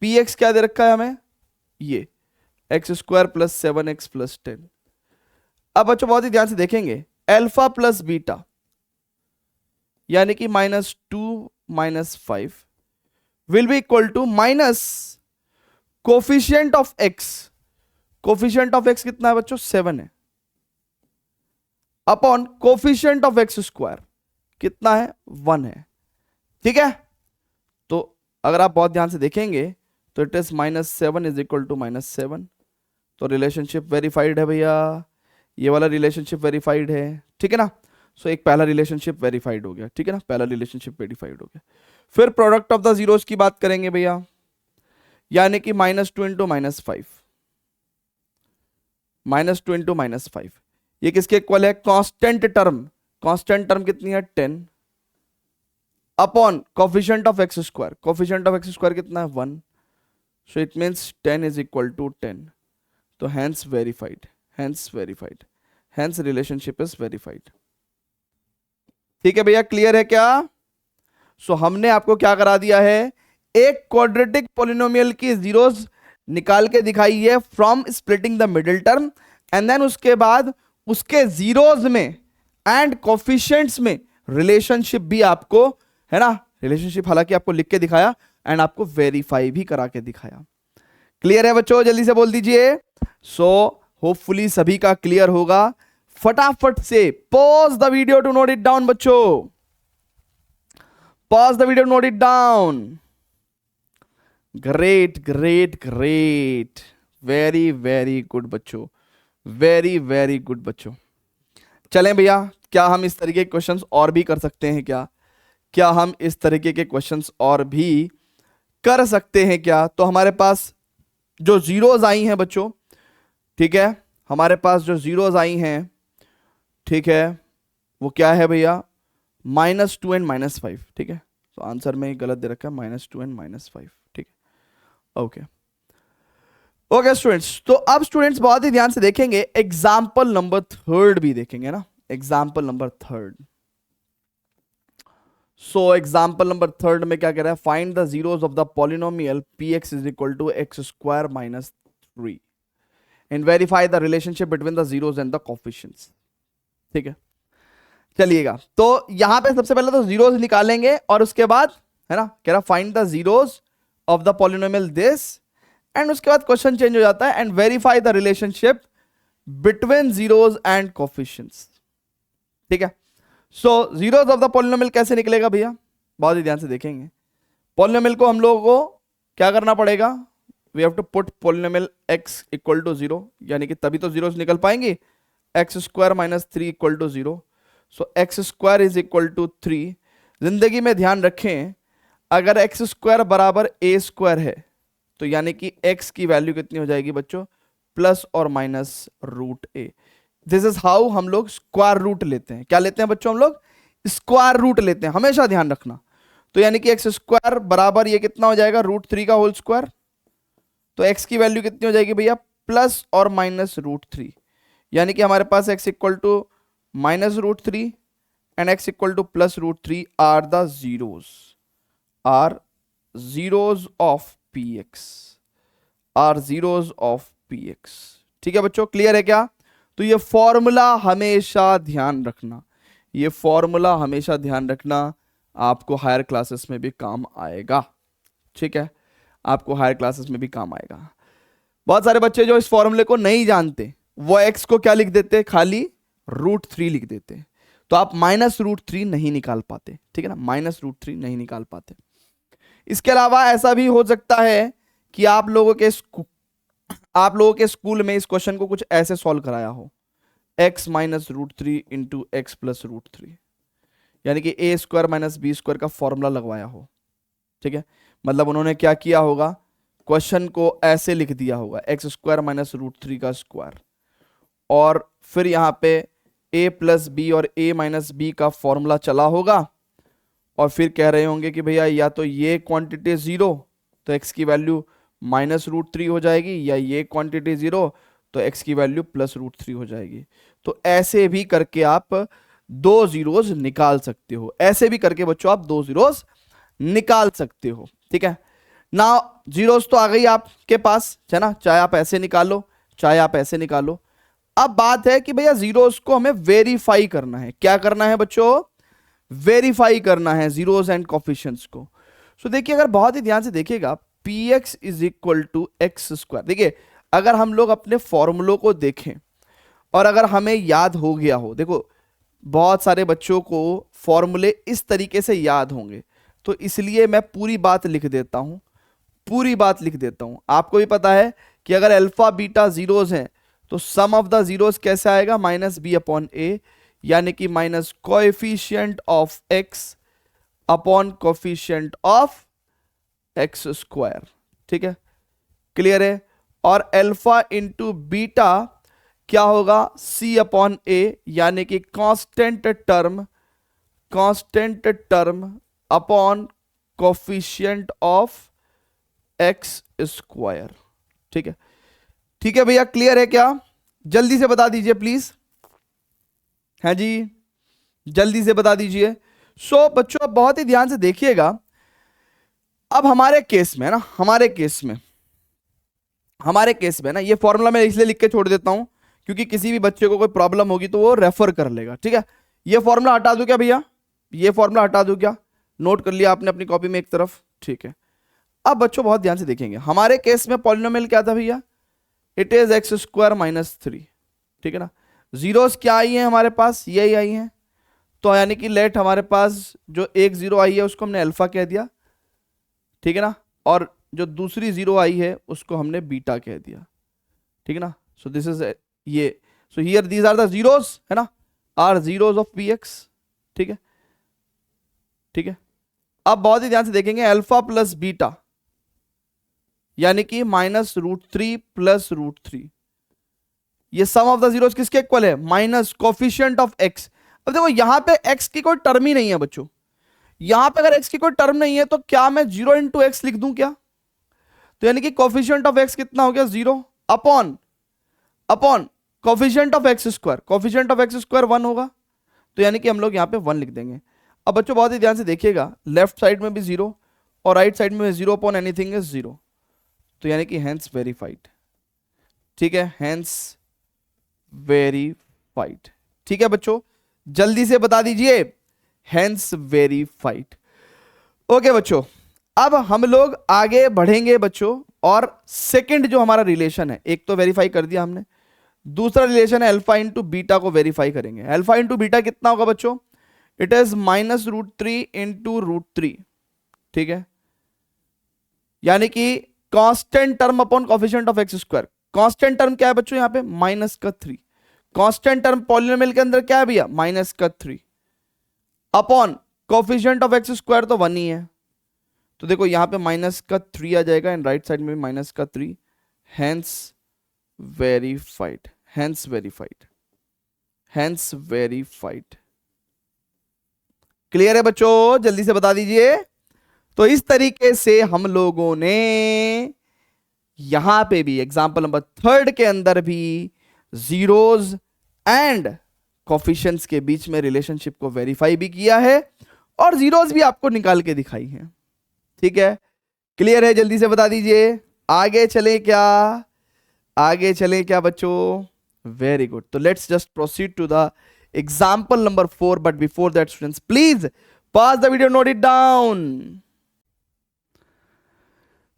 px क्या दे रखा है हमें, ये x² + 7x + 10। अब बच्चों बहुत ही ध्यान से देखेंगे, अल्फा प्लस बीटा यानी कि -2 -5 will be equal to minus coefficient of x, coefficient of x कितना है बच्चों, 7 है, अपॉन कोफिशिएंट ऑफ x² कितना है, 1 है, ठीक है। तो अगर आप बहुत ध्यान से देखेंगे तो it is -7 is equal to -7, तो रिलेशनशिप वेरीफाइड है भैया, ये वाला रिलेशनशिप वेरीफाइड है, ठीक है ना। सो एक पहला रिलेशनशिप वेरीफाइड हो गया, ठीक है ना, पहला रिलेशनशिप वेरीफाइड हो गया। फिर प्रोडक्ट ऑफ द जीरोस की बात करेंगे भैया, यानी कि -2 इंटू -5, -2 इंटू -5, ये किसके इक्वल है? कांस्टेंट टर्म, कांस्टेंट टर्म कितनी है? 10 upon coefficient of x square, coefficient of x square कितना है? 1, so it means 10 is equal to 10, तो hence verified, hence verified, hence relationship is verified. ठीक है भैया, क्लियर है क्या? सो हमने आपको क्या करा दिया है, एक क्वाड्रेटिक पॉलिनोमियल की जीरोस निकाल के दिखाई है from splitting the middle term, and then उसके बाद उसके जीरोस में एंड कोफिशिएंट्स में रिलेशनशिप भी आपको, है ना, रिलेशनशिप हालांकि आपको लिख के दिखाया एंड आपको वेरीफाई भी करा के दिखाया। क्लियर है बच्चों? जल्दी से बोल दीजिए। सो होपफुली सभी का क्लियर होगा। फटाफट से pause the video to note it down बच्चों, pause the video to note it down. Great great great, very very good बच्चों, वेरी वेरी गुड बच्चों। चलें भैया, क्या हम इस तरीके के क्वेश्चंस और भी कर सकते हैं क्या? क्या हम इस तरीके के क्वेश्चंस और भी कर सकते हैं क्या? तो हमारे पास जो जीरोज आई हैं बच्चों, ठीक है, हमारे पास जो जीरोज आई हैं, ठीक है, वो क्या है भैया? -2 एंड -5, ठीक है। तो आंसर में गलत दे रखा है, -2 एंड -5, ठीक है, ओके ओके स्टूडेंट्स। तो अब स्टूडेंट्स बहुत ही ध्यान से देखेंगे, एग्जाम्पल नंबर 3 भी देखेंगे ना, example number 3। So example number 3 में क्या कह रहा है? Find the zeros of the polynomial px is equal to x square -3 and verify the relationship between the zeros and the coefficients. ठीक है, चलिएगा। तो यहां पे सबसे पहले तो जीरोस निकालेंगे और उसके बाद, है ना, कह रहा find the zeros of the polynomial this, and उसके बाद क्वेश्चन चेंज हो जाता है, and verify the relationship between zeros and coefficients. ठीक है, सो जीरोस ऑफ द पॉलिनोमियल कैसे निकलेगा भैया? बहुत ही ध्यान से देखेंगे। पॉलिनोमियल को हम लोगों को क्या करना पड़ेगा? We have to put polynomial x equal to 0, यानी कि तभी तो जीरोस निकल पाएंगे। x square -3 equal to 0, so x square is equal to 3। जिंदगी में ध्यान रखें, अगर x स्क्वायर बराबर a स्क्वायर है तो यानी कि x की वैल्यू कितनी हो जाएगी बच्चों? प्लस और minus root A. This is how हम लोग स्क्वायर रूट लेते हैं। क्या लेते हैं बच्चों? हम लोग स्क्वायर रूट लेते हैं, हमेशा ध्यान रखना। तो यानी कि एक्स स्क्वायर बराबर ये कितना हो जाएगा? √3 का होल स्क्वायर। तो x की वैल्यू कितनी हो जाएगी भैया? प्लस और माइनस √3, यानी कि हमारे पास x equal to -√3 and x equal to +√3 are the zeros, are zeros of px, are zeros of px। ठीक है बच्चों, क्लियर है क्या? तो ये फॉर्मूला हमेशा ध्यान रखना, ये फॉर्मूला हमेशा ध्यान रखना, आपको हायर क्लासेस में भी काम आएगा। ठीक है, आपको हायर क्लासेस में भी काम आएगा। बहुत सारे बच्चे जो इस फॉर्मूले को नहीं जानते, वो x को क्या लिख देते? खाली √3 लिख देते। तो आप -√3 नहीं निकाल पाते। ठीक है ना, -√3 नहीं निकाल पाते। इसके अलावा ऐसा भी हो सकता है कि आप लोगों के स्कूल में इस क्वेश्चन को कुछ ऐसे सॉल्व कराया हो, x -√3 इंटू x प्लस √3, यानी कि a square minus B square का फॉर्मूला लगवाया हो। ठीक है, मतलब उन्होंने क्या किया होगा? क्वेश्चन को ऐसे लिख दिया होगा, x स्क्वायर माइनस √3 का स्क्वायर, और फिर यहाँ पे a प्लस बी और a माइनस बी का फॉर्मूला चला होगा, और फिर कह रहे होंगे कि भैया या तो ये क्वांटिटी 0 तो x की वैल्यू -√3 हो जाएगी, या ये क्वांटिटी 0 तो x की वैल्यू +√3 हो जाएगी। तो ऐसे भी करके आप 2 जीरोस निकाल सकते हो, ऐसे भी करके बच्चों आप 2 जीरोस निकाल सकते हो। ठीक है ना, जीरोस तो आ गई आपके पास, है ना, चाहे आप ऐसे निकालो चाहे आप ऐसे निकालो। अब बात है कि भैया जीरोस को हमें वेरीफाई करना है। क्या करना है बच्चों? वेरीफाई करना है जीरोस एंड कोफिशिएंट्स को। सो देखिए, अगर बहुत ही ध्यान से देखिएगा, px is equal to x square. देखिए, अगर हम लोग अपने फॉर्मूलों को देखें और अगर हमें याद हो गया हो, देखो बहुत सारे बच्चों को फॉर्मूले इस तरीके से याद होंगे, तो इसलिए मैं पूरी बात लिख देता हूं, पूरी बात लिख देता हूं। आपको भी पता है कि अगर अल्फा बीटा जीरोस हैं तो सम ऑफ द जीरोस कैसे आएगा? -b/a, यानी कि minus coefficient of x upon coefficient of x square. ठीक है, क्लियर है। और अल्फा इंटू बीटा क्या होगा, सी अपॉन ए, यानी कि constant term upon coefficient of x square. ठीक है, ठीक है भैया, क्लियर है क्या? जल्दी से बता दीजिए प्लीज। है जी, जल्दी से बता दीजिए। सो बच्चों अब बहुत ही ध्यान से देखिएगा। अब हमारे केस में ना, हमारे केस में ना, ये फॉर्मूला मैं इसलिए लिख के छोड़ देता हूं क्योंकि किसी भी बच्चे को कोई प्रॉब्लम होगी तो वो रेफर कर लेगा। ठीक है, ये फॉर्मूला हटा दूं क्या भैया? ये फॉर्मूला हटा दूं क्या? नोट कर लिया आपने अपनी कॉपी में एक तरफ। ठीक है, अब बच्चों बहुत ध्यान से देखेंगे। हमारे केस में पॉलिनोमियल क्या था भैया? It is x square minus 3। ठीक है ना, जीरोस क्या आई है हमारे पास? यही आई है। तो यानी कि लेट हमारे पास जो एक जीरो आई है उसको हमने अल्फा कह दिया। ठीक है ना, और जो दूसरी जीरो आई है उसको हमने बीटा कह दिया। ठीक है ना, सो दिस इज ये, so here these are the zeros, है ना, are zeros of P X. ठीक है, ठीक है। अब बहुत ही ध्यान से देखेंगे, अल्फा प्लस बीटा यानी कि माइनस रूट 3 प्लस रूट 3, ये सम ऑफ द जीरोस किसके इक्वल है? Minus coefficient of x. अब देखो यहां पे एक्स की कोई टर्म ही नहीं है बच्चों। यहां पे अगर एक्स की कोई टर्म नहीं है तो क्या मैं 0 इंटू एक्स लिख दूं क्या? तो यानी कि कोफिशिएंट ऑफ एक्स कितना हो गया? 0 upon coefficient of x square. Coefficient of x square 1 होगा, तो यानी कि हम लोग यहां पे 1 लिख देंगे। अब बच्चों बहुत ही ध्यान से देखिएगा, लेफ्ट साइड में भी 0 और राइट साइड में 0 अपॉन एनीथिंग इज 0, तो यानी कि हेंस वेरीफाइड। ठीक है, हेंस वेरीफाइड। ठीक है बच्चों, जल्दी से बता दीजिए, हेंस वेरीफाइड। ओके बच्चों, अब हम लोग आगे बढ़ेंगे बच्चों, और सेकंड जो हमारा रिलेशन है, एक तो वेरीफाई कर दिया हमने, दूसरा रिलेशन है अल्फा इंटू बीटा को वेरीफाई करेंगे। अल्फा इंटू बीटा कितना होगा बच्चों? It is minus root 3 into root 3। ठीक है, यानी कि constant term upon coefficient of x square. Constant term क्या है बच्चों? यहां पे माइनस का 3। कांस्टेंट टर्म पॉलिनोमियल के अंदर क्या है भैया? माइनस का 3 upon coefficient of x square तो 1 ही है, तो देखो यहां पे माइनस का 3 आ जाएगा एंड राइट साइड में भी माइनस का 3। Hence verified, hence verified, hence verified. Clear है बच्चों? जल्दी से बता दीजिए। तो इस तरीके से हम लोगों ने यहां पे भी एग्जांपल नंबर 3 के अंदर भी जीरोस एंड कोफिशिएंट्स के बीच में रिलेशनशिप को वेरीफाई भी किया है और जीरोस भी आपको निकाल के दिखाई है। ठीक है, क्लियर है? जल्दी से बता दीजिए। आगे चले क्या? आगे चले क्या बच्चों? Very good. तो let's just proceed to the example number 4, but before that students please pause the video, note it down.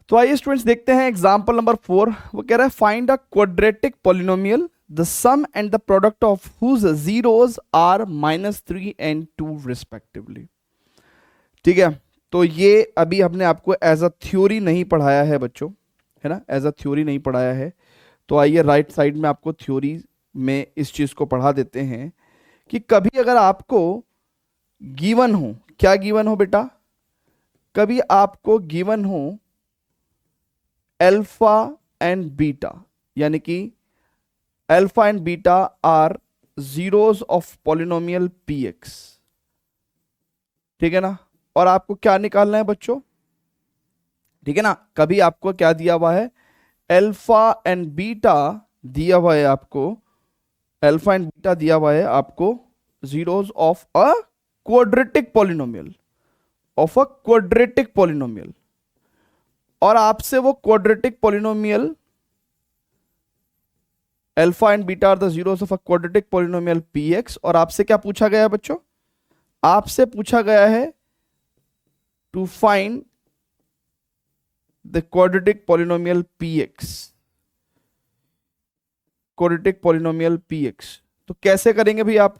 तो आइए स्टूडेंट्स देखते हैं एग्जाम्पल नंबर 4। वो कह रहा है find a quadratic polynomial the sum and the product of whose zeros are -3 and 2 respectively. ठीक है, तो ये अभी हमने आपको एज अ थ्योरी नहीं पढ़ाया है बच्चों, है ना, एज अ थ्योरी नहीं पढ़ाया है। तो आइए राइट साइड में आपको थ्योरी में इस चीज को पढ़ा देते हैं कि कभी अगर आपको गिवन हो, क्या गिवन हो बेटा? कभी आपको गिवन हो अल्फा एंड बीटा, यानी कि alpha and beta are zeros of polynomial P X. ठीक है ना, और आपको क्या निकालना है बच्चों? ठीक है ना, कभी आपको क्या दिया हुआ है? अल्फा एंड बीटा दिया हुआ है आपको, अल्फा एंड बीटा दिया हुआ है आपको zeros of a quadratic polynomial, of a quadratic polynomial, और आपसे वो quadratic polynomial alpha and beta are the zeros of a quadratic polynomial P X, और आपसे क्या पूछा गया है बच्चों? आपसे पूछा गया है to find the quadratic polynomial P X, quadratic polynomial P X. तो कैसे करेंगे भाई आप?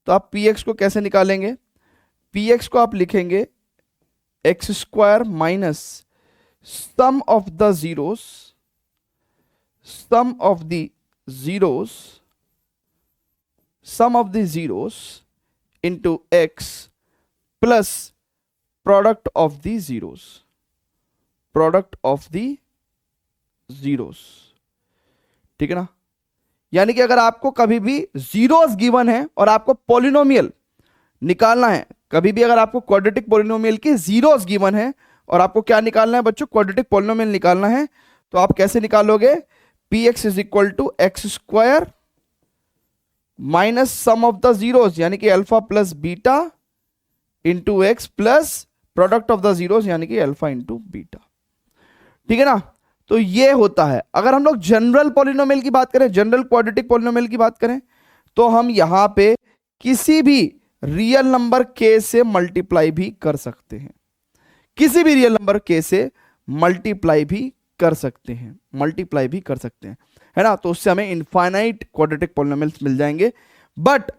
तो आप पी एक्स को कैसे निकालेंगे? पी एक्स को आप लिखेंगे x square minus sum of the zeros, sum of the zeros sum of the zeros into x plus product of the zeros, product of the zeros, ठीक है ना। यानी कि अगर आपको कभी भी जीरोस गिवन है और आपको पॉलिनोमियल निकालना है, कभी भी अगर आपको क्वाड्रेटिक पॉलिनोमियल की जीरोस गिवन है और आपको क्या निकालना है बच्चों, क्वाड्रेटिक पॉलिनोमियल निकालना है, तो आप कैसे निकालोगे, P X is equal to x square minus sum of the zeros यानी कि alpha plus beta into x plus product of the zeros यानी कि अल्फा इंटू बीटा, ठीक है ना। तो ये होता है। अगर हम लोग जनरल पॉलिनोमियल की बात करें, जनरल क्वाड्रेटिक पॉलिनोमियल की बात करें, तो हम यहां पे किसी भी रियल नंबर के से मल्टीप्लाई भी कर सकते हैं, किसी भी रियल नंबर के से मल्टीप्लाई भी कर सकते हैं, मल्टीप्लाई भी कर सकते हैं, है ना। तो उससे हमें इनफाइनाइट क्वाड्रेटिक पॉलिनोमियल्स मिल जाएंगे। बट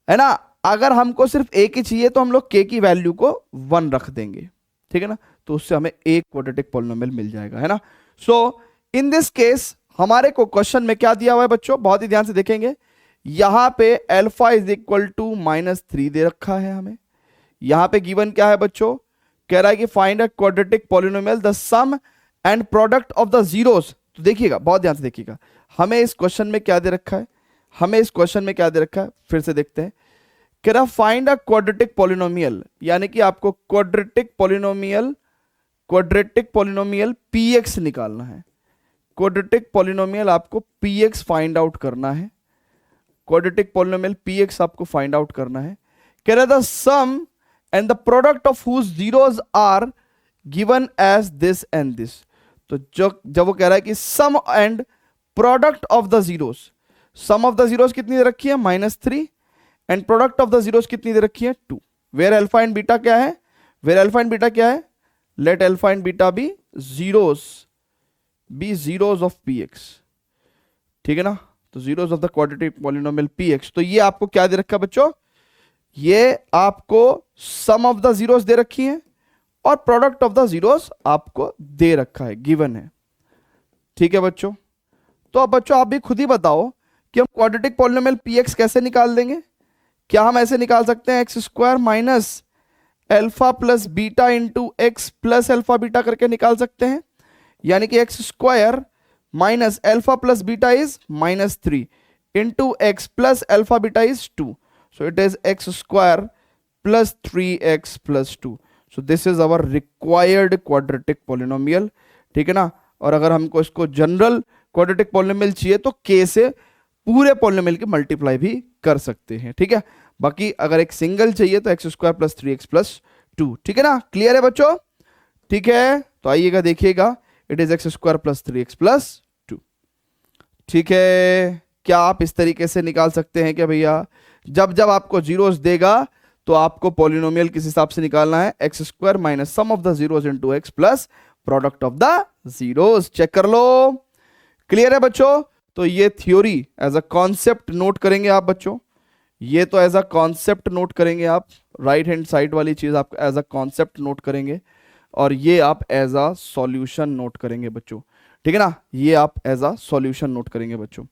है ना, अगर हमको सिर्फ एक ही चाहिए तो हम लोग के की वैल्यू को 1 रख देंगे, ठीक है ना। तो उससे हमें एक क्वाड्रेटिक पॉलिनोमियल मिल जाएगा, है ना। सो इन दिस केस हमारे को क्वेश्चन में क्या दिया हुआ है बच्चों, बहुत ही ध्यान से देखेंगे। यहां पे अल्फा इज इक्वल टू -3 दे रखा है हमें। यहां पे गिवन क्या है बच्चों, कह रहा है कि find a quadratic polynomial the sum and product of the zeros. तो देखिएगा, बहुत ध्यान से देखिएगा, हमें इस क्वेश्चन में क्या दे रखा है, हमें इस क्वेश्चन में क्या दे रखा है, फिर से देखते हैं। कह रहा फाइंड अ क्वाड्रेटिक पॉलिनोमियल, यानी कि आपको क्वाड्रेटिक पॉलिनोमियल px निकालना है। क्वाड्रेटिक पॉलिनोमियल आपको px फाइंड आउट करना है, क्वाड्रेटिक पॉलिनोमियल px आपको फाइंड आउट करना है। कह रहा the sum and the product of whose zeros are given as this and this. तो जब वो कह रहा है कि sum and product of the zeros, sum of the zeros कितनी दे रखी है, -3, and product of the zeros कितनी दे रखी है, 2। वेयर अल्फा एंड बीटा क्या है, वेयर अल्फा एंड बीटा क्या है, let alpha and beta be zeros of px, ठीक है ना। तो zeros of the quadratic polynomial px। तो ये आपको क्या दे रखा है बच्चों, ये आपको सम ऑफ द जीरोस दे रखी है और प्रोडक्ट ऑफ द जीरोस आपको दे रखा है, गिवन है, ठीक है बच्चों। तो अब बच्चों आप भी खुद ही बताओ कि हम क्वाड्रेटिक पॉलिनोमियल px कैसे निकाल देंगे। क्या हम ऐसे निकाल सकते हैं, x square minus alpha plus beta into x plus alpha beta करके निकाल सकते हैं। यानी कि x square minus alpha plus beta is -3 into x plus alpha beta is 2, so it is x square plus 3x plus 2। So this is our required quadratic polynomial, ठीक है ना। और अगर हमको इसको जनरल क्वाड्रेटिक पॉलिनोमियल चाहिए तो k से पूरे पॉलिनोमियल की मल्टीप्लाई भी कर सकते हैं, ठीक है। बाकी अगर एक सिंगल चाहिए तो x square plus 3x plus 2, ठीक है ना। क्लियर है बच्चों, ठीक है। तो आइएगा देखिएगा, it is x square plus 3x plus 2, ठीक है। क्या आप इस तरीके से निकाल सकते हैं क्या भैया, जब जब आपको जीरोस देगा तो आपको पॉलिनोमियल किस हिसाब से निकालना है, x square minus sum of the zeros into x plus product of the zeros. Check कर लो, क्लियर है बच्चों। तो ये theory as a concept note करेंगे आप बच्चों, ये तो एज अ कॉन्सेप्ट नोट करेंगे आप, राइट हैंड साइड वाली चीज आप एज अ कॉन्सेप्ट नोट करेंगे और ये आप एज अ सॉल्यूशन नोट करेंगे बच्चों, ठीक है ना। ये आप एज अ सॉल्यूशन नोट करेंगे बच्चों,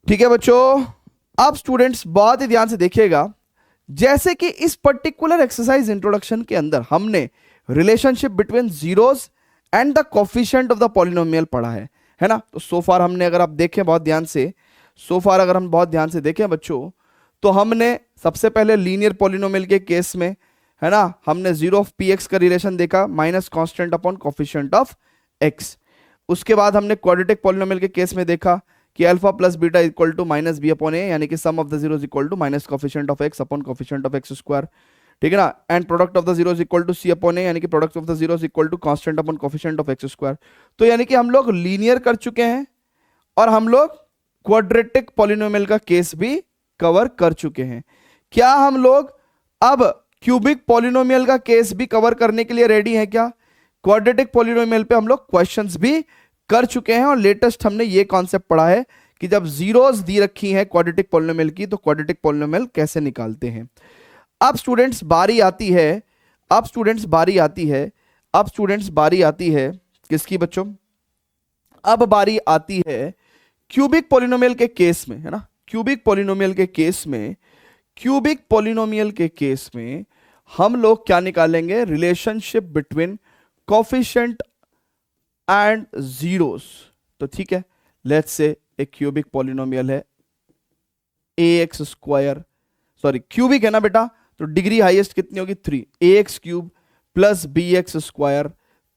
ठीक है बच्चों। अब स्टूडेंट्स बहुत ही ध्यान से देखिएगा, जैसे कि इस पर्टिकुलर एक्सरसाइज इंट्रोडक्शन के अंदर हमने relationship between zeros and the coefficient of the polynomial पढ़ा है ना। तो सो फार हमने, अगर आप देखें बहुत ध्यान से, सो फार अगर हम बहुत ध्यान से देखें बच्चों, तो हमने सबसे पहले लीनियर पॉलिनोमियल के केस में, है ना, हमने जीरो ऑफ px का रिलेशन देखा minus constant upon coefficient of x। उसके बाद हमने क्वाड्रेटिक पॉलिनोमियल के केस में देखा कि alpha plus beta equal to minus B upon ए, यानी कि sum of the zeros equal to minus coefficient of x upon coefficient of x square, ठीक है ना। And product of the zeros equal to C upon ए, यानी कि product of the zeros equal to constant upon coefficient of x square. तो यानी कि हम लोग लीनियर कर चुके हैं और हम लोग क्वाड्रेटिक पॉलिनोमियल का केस भी कवर कर चुके हैं। क्या हम लोग अब क्यूबिक पॉलिनोमियल का केस भी कवर करने के लिए रेडी हैं क्या? क्वाड्रेटिक पॉलिनोमियल पे हम लोग क्वेश्चंस भी कर चुके हैं और लेटेस्ट हमने ये कॉन्सेप्ट पढ़ा है कि जब जीरोस दी रखी हैं क्वाड्रेटिक पॉलिनोमियल की तो क्वाड्रेटिक पॉलिनोमियल कैसे निकालते हैं। अब स्टूडेंट्स बारी आती है, अब स्टूडेंट्स बारी आती है, अब स्टूडेंट्स बारी आती है किसकी बच्चों? अब बारी आती है क्यूबिक पॉलिनोमियल के केस में, है ना। क्यूबिक पॉलिनोमियल के केस में, क्यूबिक पॉलिनोमियल के केस में हम लोग क्या निकालेंगे, relationship between coefficient and zeros. तो ठीक है, लेट्स से एक क्यूबिक पॉलिनोमियल है a x square, sorry cubic है ना बेटा, तो डिग्री हाईएस्ट कितनी होगी 3, a x cube plus B x square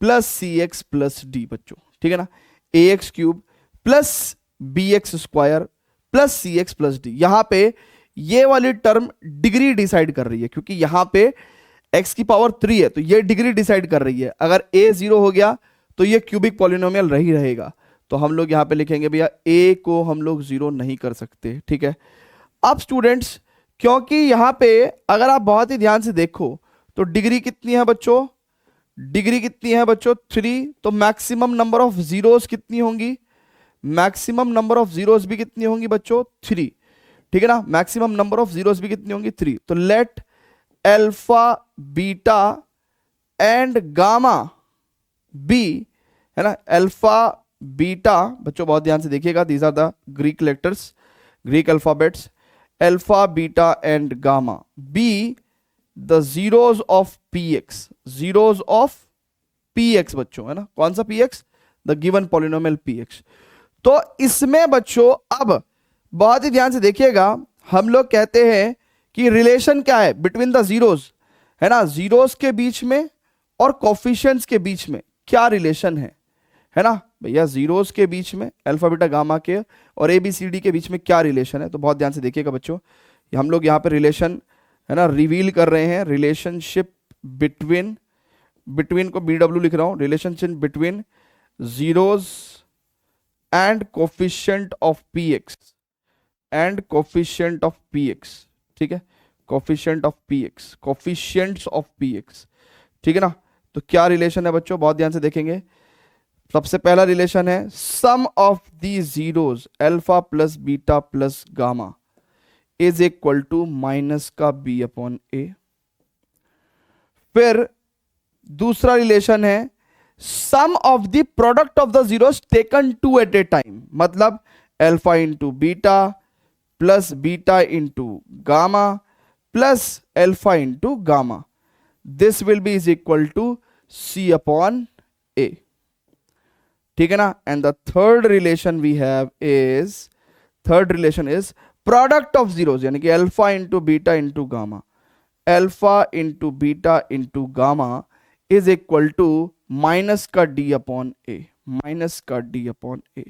plus C x plus d बच्चों, ठीक है ना, a x cube plus B x square plus C x plus D. यहां पे ये वाली टर्म डिग्री डिसाइड कर रही है, क्योंकि यहां पे x की पावर 3 है, तो ये डिग्री डिसाइड कर रही है। अगर a 0 हो गया तो ये क्यूबिक पॉलिनोमियल रही रहेगा, तो हम लोग यहां पे लिखेंगे भैया a को हम लोग 0 नहीं कर सकते, ठीक है। अब स्टूडेंट्स, क्योंकि यहां पे अगर आप बहुत ही ध्यान से देखो तो डिग्री कितनी है बच्चों, डिग्री कितनी है बच्चों 3, तो मैक्सिमम नंबर ऑफ जीरोस कितनी होंगी, मैक्सिमम नंबर ऑफ जीरोस भी कितनी होंगी बच्चों 3, ठीक है ना, मैक्सिमम नंबर ऑफ जीरोस भी कितनी होंगी 3। तो let alpha beta and gamma be, है ना, अल्फा बीटा बच्चों बहुत ध्यान से देखिएगा, these are the Greek letters, Greek alphabets, alpha beta and gamma be the zeros of P X, zeros of P X बच्चों, है ना, कौन सा P X, the given polynomial P X. तो इसमें बच्चों अब बहुत ही ध्यान से देखिएगा, हम लोग कहते हैं कि रिलेशन क्या है बिटवीन द जीरोस, है ना, जीरोस के बीच में और कोफिशिएंट्स के बीच में क्या रिलेशन है ना भैया, जीरोस के बीच में अल्फा बीटा गामा के और ए बी सी डी के बीच में क्या रिलेशन है। तो बहुत ध्यान से देखिएगा बच्चों, हम लोग यहाँ पे रिलेशन, है ना, रिवील कर रहे हैं, रिलेशनशिप बिटवीन, बिटवीन को BW लिख रहा हूं, relationship between zeros and coefficient of P x, and coefficient of P X, ठीक है, coefficient of P x, coefficients of P X, ठीक है ना। तो क्या रिलेशन है बच्चों, बहुत ध्यान से देखेंगे। सबसे पहला रिलेशन है sum of the zeros alpha plus beta plus gamma is equal to minus का बी अपॉन ए। फिर दूसरा रिलेशन है sum of the product of the zeros taken two at a time, मतलब alpha into beta plus beta into gamma plus alpha into gamma, this will be is equal to C upon a, ठीक है ना। And the third relation we have is, third relation is product of zeros, यानी कि alpha into beta into gamma, alpha into beta into gamma is equal to minus का D upon A, minus का D upon A.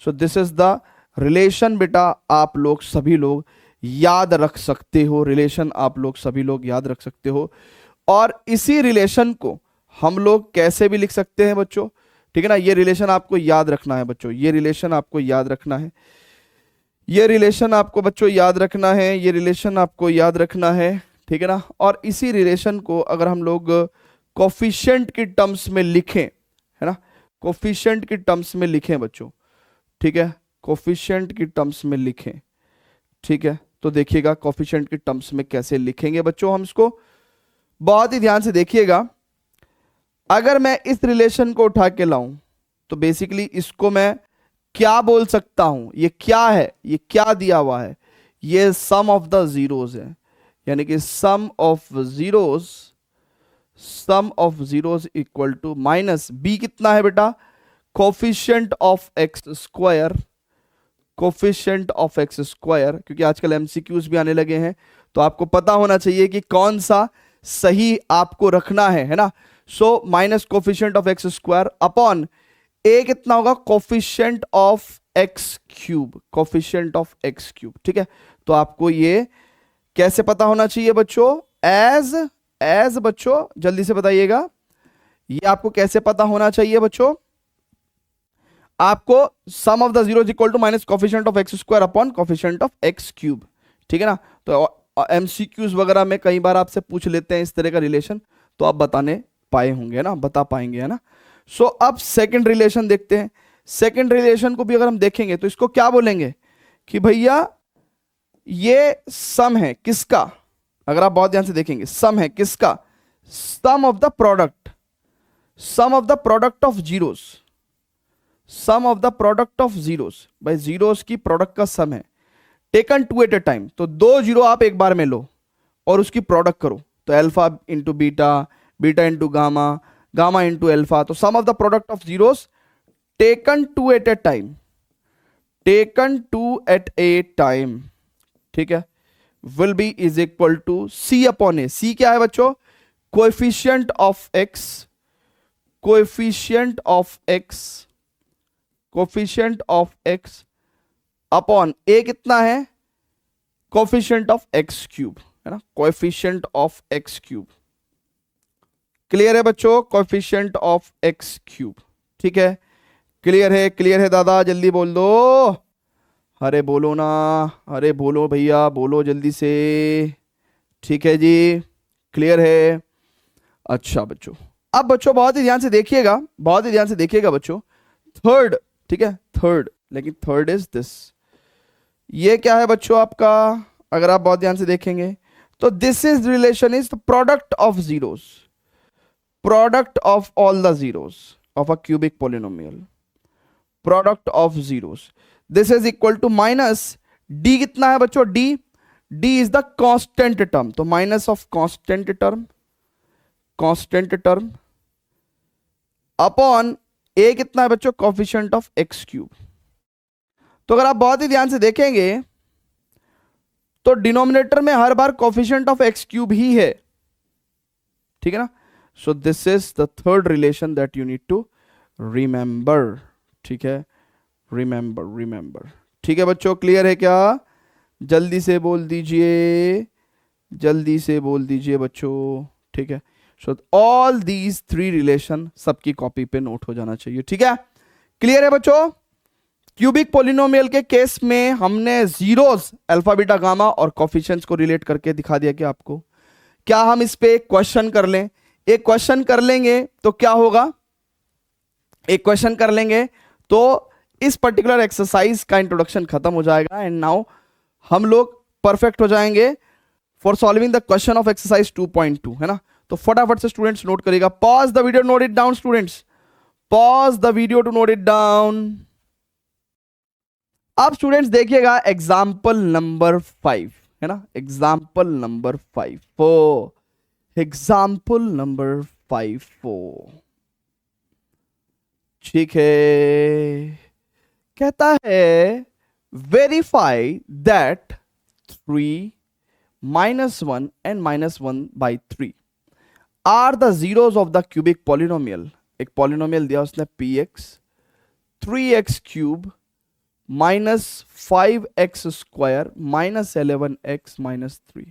So this is the relation बेटा, आप लोग सभी लोग याद रख सकते हो, रिलेशन आप लोग सभी लोग याद रख सकते हो। और इसी रिलेशन को हम लोग कैसे भी लिख सकते हैं बच्चों, ठीक है ना, ये रिलेशन आपको याद रखना है बच्चों, ये रिलेशन आपको याद रखना है, ये रिलेशन आपको बच्चों याद रखना है, ये रिलेशन आपको याद रखना है, ठीक है ना। और इसी रिलेशन को अगर हम लोग कोफिशिएंट की टर्म्स में लिखें, है ना, कोफिशिएंट की टर्म्स में लिखें बच्चों, ठीक है, कोफिशिएंट की टर्म्स में लिखें, ठीक है। तो देखिएगा कोफिशिएंट की टर्म्स में कैसे लिखेंगे बच्चों हम इसको, बहुत ही ध्यान से देखिएगा। अगर मैं इस रिलेशन को उठा के लाऊं तो बेसिकली इसको मैं क्या बोल सकता हूं, ये क्या है, ये क्या दिया हुआ है, ये सम ऑफ द जीरोस है, यानी कि sum of zeros, sum of zeros equal to minus b कितना है बेटा, coefficient of x square, coefficient of x square, क्योंकि आजकल एमसीक्यूज भी आने लगे हैं तो आपको पता होना चाहिए कि कौन सा सही आपको रखना है ना। So minus coefficient of x square upon a कितना होगा, coefficient of x cube, coefficient of x cube, ठीक है। तो आपको ये कैसे पता होना चाहिए बच्चों, एज बच्चों जल्दी से बताइएगा, ये आपको कैसे पता होना चाहिए बच्चों, आपको sum of the zero equal to minus coefficient of x square upon coefficient of x cube, ठीक है ना। तो एमसीक्यूज वगैरह में कई बार आपसे पूछ लेते हैं इस तरह का रिलेशन, तो आप बताने पाए होंगे ना, बता पाएंगे, है ना। सो अब सेकंड रिलेशन देखते हैं। सेकंड रिलेशन को भी अगर हम देखेंगे तो इसको क्या बोलेंगे कि भैया ये सम है किसका, अगर आप बहुत ध्यान से देखेंगे सम है किसका, sum of the product, sum of the product of zeros, sum of the product of zeros, भाई जीरोस की प्रोडक्ट का सम है, taken two at a time, तो 2 जीरो आप एक बार में लो और उसकी प्रोडक्ट करो, तो alpha into beta, beta into gamma, gamma into alpha, तो sum of the product of zeros taken two at a time, taken two at a time, ठीक है, will be is equal to C upon a. C क्या है बच्चों? Coefficient of x, coefficient of x, coefficient of x upon a कितना है? Coefficient of x cube, है ना, coefficient of x cube. Clear है बच्चों? कोएफिशिएंट ऑफ एक्स क्यूब, ठीक है, क्लियर है? क्लियर है दादा? जल्दी बोल दो, अरे बोलो ना, अरे बोलो भैया, बोलो जल्दी से, ठीक है जी, क्लियर है? अच्छा बच्चों, अब बच्चों बहुत ही ध्यान से देखिएगा, बहुत ही ध्यान से देखिएगा बच्चों, थर्ड, ठीक है, थर्ड, लेकिन थर्ड इज दिस, ये क्या है बच्चों आपका? अगर आप बहुत ध्यान से देखेंगे तो this is relation is the product of zeros, product of all the zeros of a cubic polynomial, product of zeros, this is equal to minus d, कितना है बच्चों? D, d is the constant term, तो minus of constant term, constant term upon a कितना है बच्चों? Coefficient of x cube. तो अगर आप बहुत ही ध्यान से देखेंगे तो डिनोमिनेटर में हर बार कोएफिशिएंट ऑफ एक्स क्यूब ही है, ठीक है ना? So this is the third relation that you need to remember, ठीक है, रिमेंबर, रिमेंबर, ठीक है बच्चों, क्लियर है क्या? जल्दी से बोल दीजिए, जल्दी से बोल दीजिए बच्चों, ठीक है। सो ऑल दीज 3 रिलेशन सबकी कॉपी पे नोट हो जाना चाहिए, ठीक है, क्लियर है बच्चों? क्यूबिक पॉलिनोमियल के केस में हमने जीरोस अल्फा बीटा गामा और कोफिशिएंट्स को रिलेट करके दिखा दिया कि आपको, क्या हम इस पे एक क्वेश्चन कर लें? एक क्वेश्चन कर लेंगे तो क्या होगा? एक क्वेश्चन कर लेंगे तो इस पर्टिकुलर एक्सरसाइज का इंट्रोडक्शन खत्म हो जाएगा एंड नाउ हम लोग परफेक्ट हो जाएंगे for solving the question of exercise 2.2, है ना? तो फटाफट से स्टूडेंट्स नोट करिएगा, pause the video, note it down students, pause the video to note it down. अब स्टूडेंट्स देखिएगा एग्जाम्पल नंबर 5, है ना, एग्जाम्पल नंबर 5 4, एग्जाम्पल नंबर 5 4, ठीक है, कहता है verify that 3 -1 and -1/3 are the zeros of the cubic polynomial. एक polynomial दिया उसने px 3x³ -5x² -11x -3।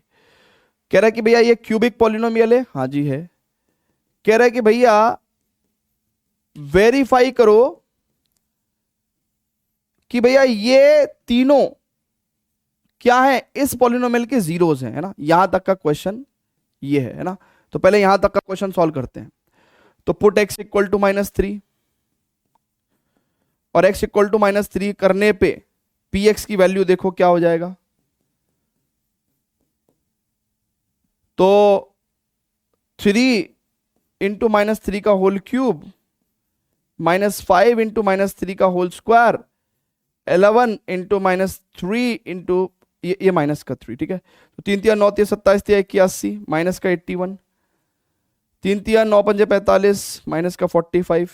कह रहा है कि भैया ये क्यूबिक पॉलिनोमियल है, हाँ जी है। कह रहा है कि भैया वेरीफाई करो कि भैया ये तीनों क्या है, इस पॉलिनोमियल के जीरोस हैं, है ना? यहां तक का क्वेश्चन ये है ना? तो पहले यहां तक का क्वेश्चन सॉल्व करते हैं। तो पुट x इक्वल टू -3 और x इक्वल टू -3 करने पे px की वैल्यू देखो क्या हो जाएगा। तो 3 इंटू -3 का होल क्यूब -5 इंटू -3 का होल स्क्वायर 11 इंटू -3 इंटू ये माइनस का 3, ठीक है। तो 3 3 9 27 81 माइनस का 81, 3 3 9 5 45 माइनस का 45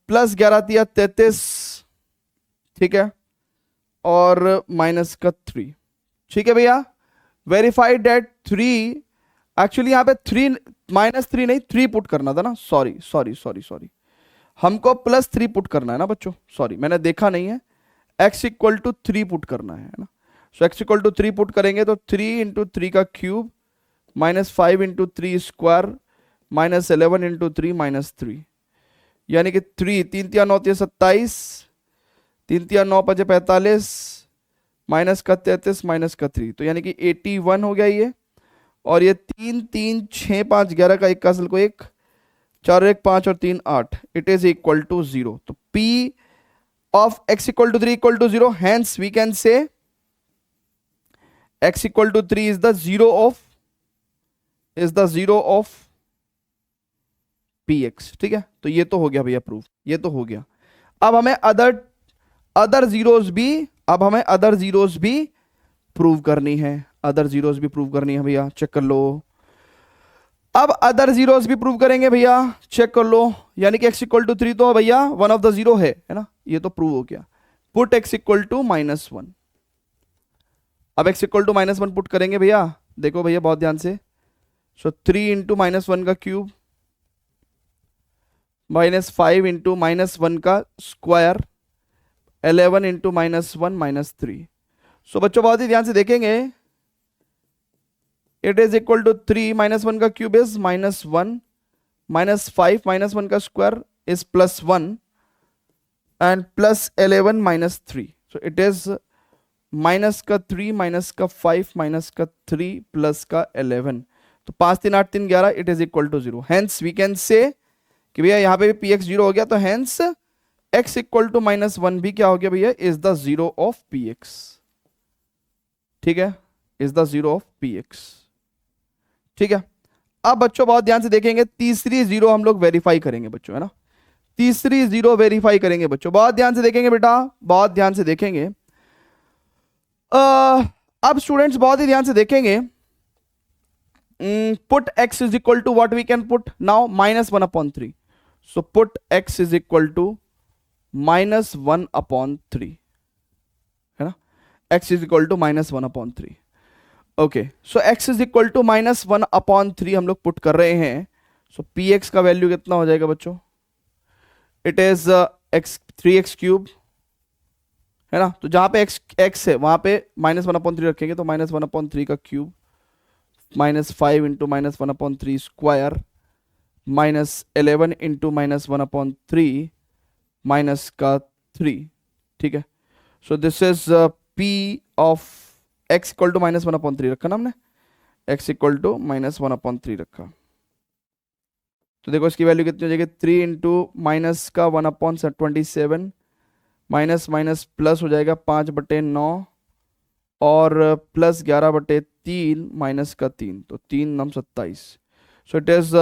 प्लस 11 33, ठीक है, और माइनस का 3, ठीक है भैया। वेरीफाइड दैट 3, एक्चुअली यहाँ पे 3 -3 नहीं 3 पुट करना था ना, सॉरी हमको +3 पुट करना है ना बच्चों, सॉरी मैंने देखा नहीं है। x इक्वल टू 3 पुट करना है ना। सो x इक्वल टू 3 पुट करेंगे तो 3 इंटू 3 का क्यूब -5 इंटू 3 स्क्वायर -11 इंटू 3 -3, यानी कि 3 3 3 9 27, 3 3 9 5 45 माइनस का 33 माइनस का 3, तो यानी कि 81 हो गया ये। और ये 3 3 6 5 11 का 1 का असल को 1 4 1 5 और 3 8, इट इज इक्वल टू 0। तो p of x equal to 3 equal to 0, hence we can say x equal to 3 is the zero of px, ठीक है। तो ये तो हो गया भैया प्रूफ, ये तो हो गया। अब हमें अदर जीरोस भी अब हमें अदर जीरोस भी प्रूव करनी है, अदर जीरोस भी प्रूव करनी है भैया, चेक कर लो। अब अदर जीरोस भी प्रूव करेंगे भैया, चेक कर लो। यानी कि x इक्वल टू 3 तो भैया वन ऑफ द जीरो है ना, ये तो प्रूव हो गया। Put x equal to -1। अब x इक्वल टू -1 पुट करेंगे भैया, देखो भैया बहुत ध्यान से। सो 3 इंटू -1 का क्यूब -5 इंटू -1 का स्क्वायर 11 इंटू -1 -3। सो बच्चों बहुत ही ध्यान से देखेंगे, इट इज इक्वल टू 3 -1 का क्यूब इज -1 -5 -1 का square is +1 and +11 -3। So it is -3 -5 -3 तो 5 3 8 3 11, it is equal to 0। Hence we can say कि भैया यहाँ पे भी px 0 हो गया, तो हेंस x इक्वल टू -1 भी क्या हो गया भैया, is the zero of px। ठीक है, is the zero of px। ठीक है, अब बच्चों बहुत ध्यान से देखेंगे, तीसरी जीरो हम लोग वेरीफाई करेंगे बच्चों, है ना। तीसरी जीरो वेरीफाई करेंगे बच्चों, बहुत ध्यान से देखेंगे बेटा, बहुत ध्यान से देखेंगे। अब स्टूडेंट्स बहुत ही ध्यान से देखेंगे, put x is equal to what we can put now -1/3। So put x is equal to -1/3, है ना। x is equal to -1/3। Okay, so x is equal to -1/3 हम लोग पुट कर रहे हैं। सो px का वैल्यू कितना हो जाएगा बच्चों, it is x 3x cube, है ना। तो जहां पे x है वहां पे -1/3 रखेंगे, तो -1/3 का cube -5 into -1/3 square -11 into -1/3 minus का 3। ठीक है, so this is p of x equal to -1/3 रखा ना हमने, x इक्वल टू -1/3 रखा। तो देखो इसकी वैल्यू कितनी हो जाएगी, 3 इंटू माइनस का 1/27 माइनस माइनस प्लस हो जाएगा 5/9 और प्लस 11/3 माइनस का 3, तो 3 9 27। सो इट इज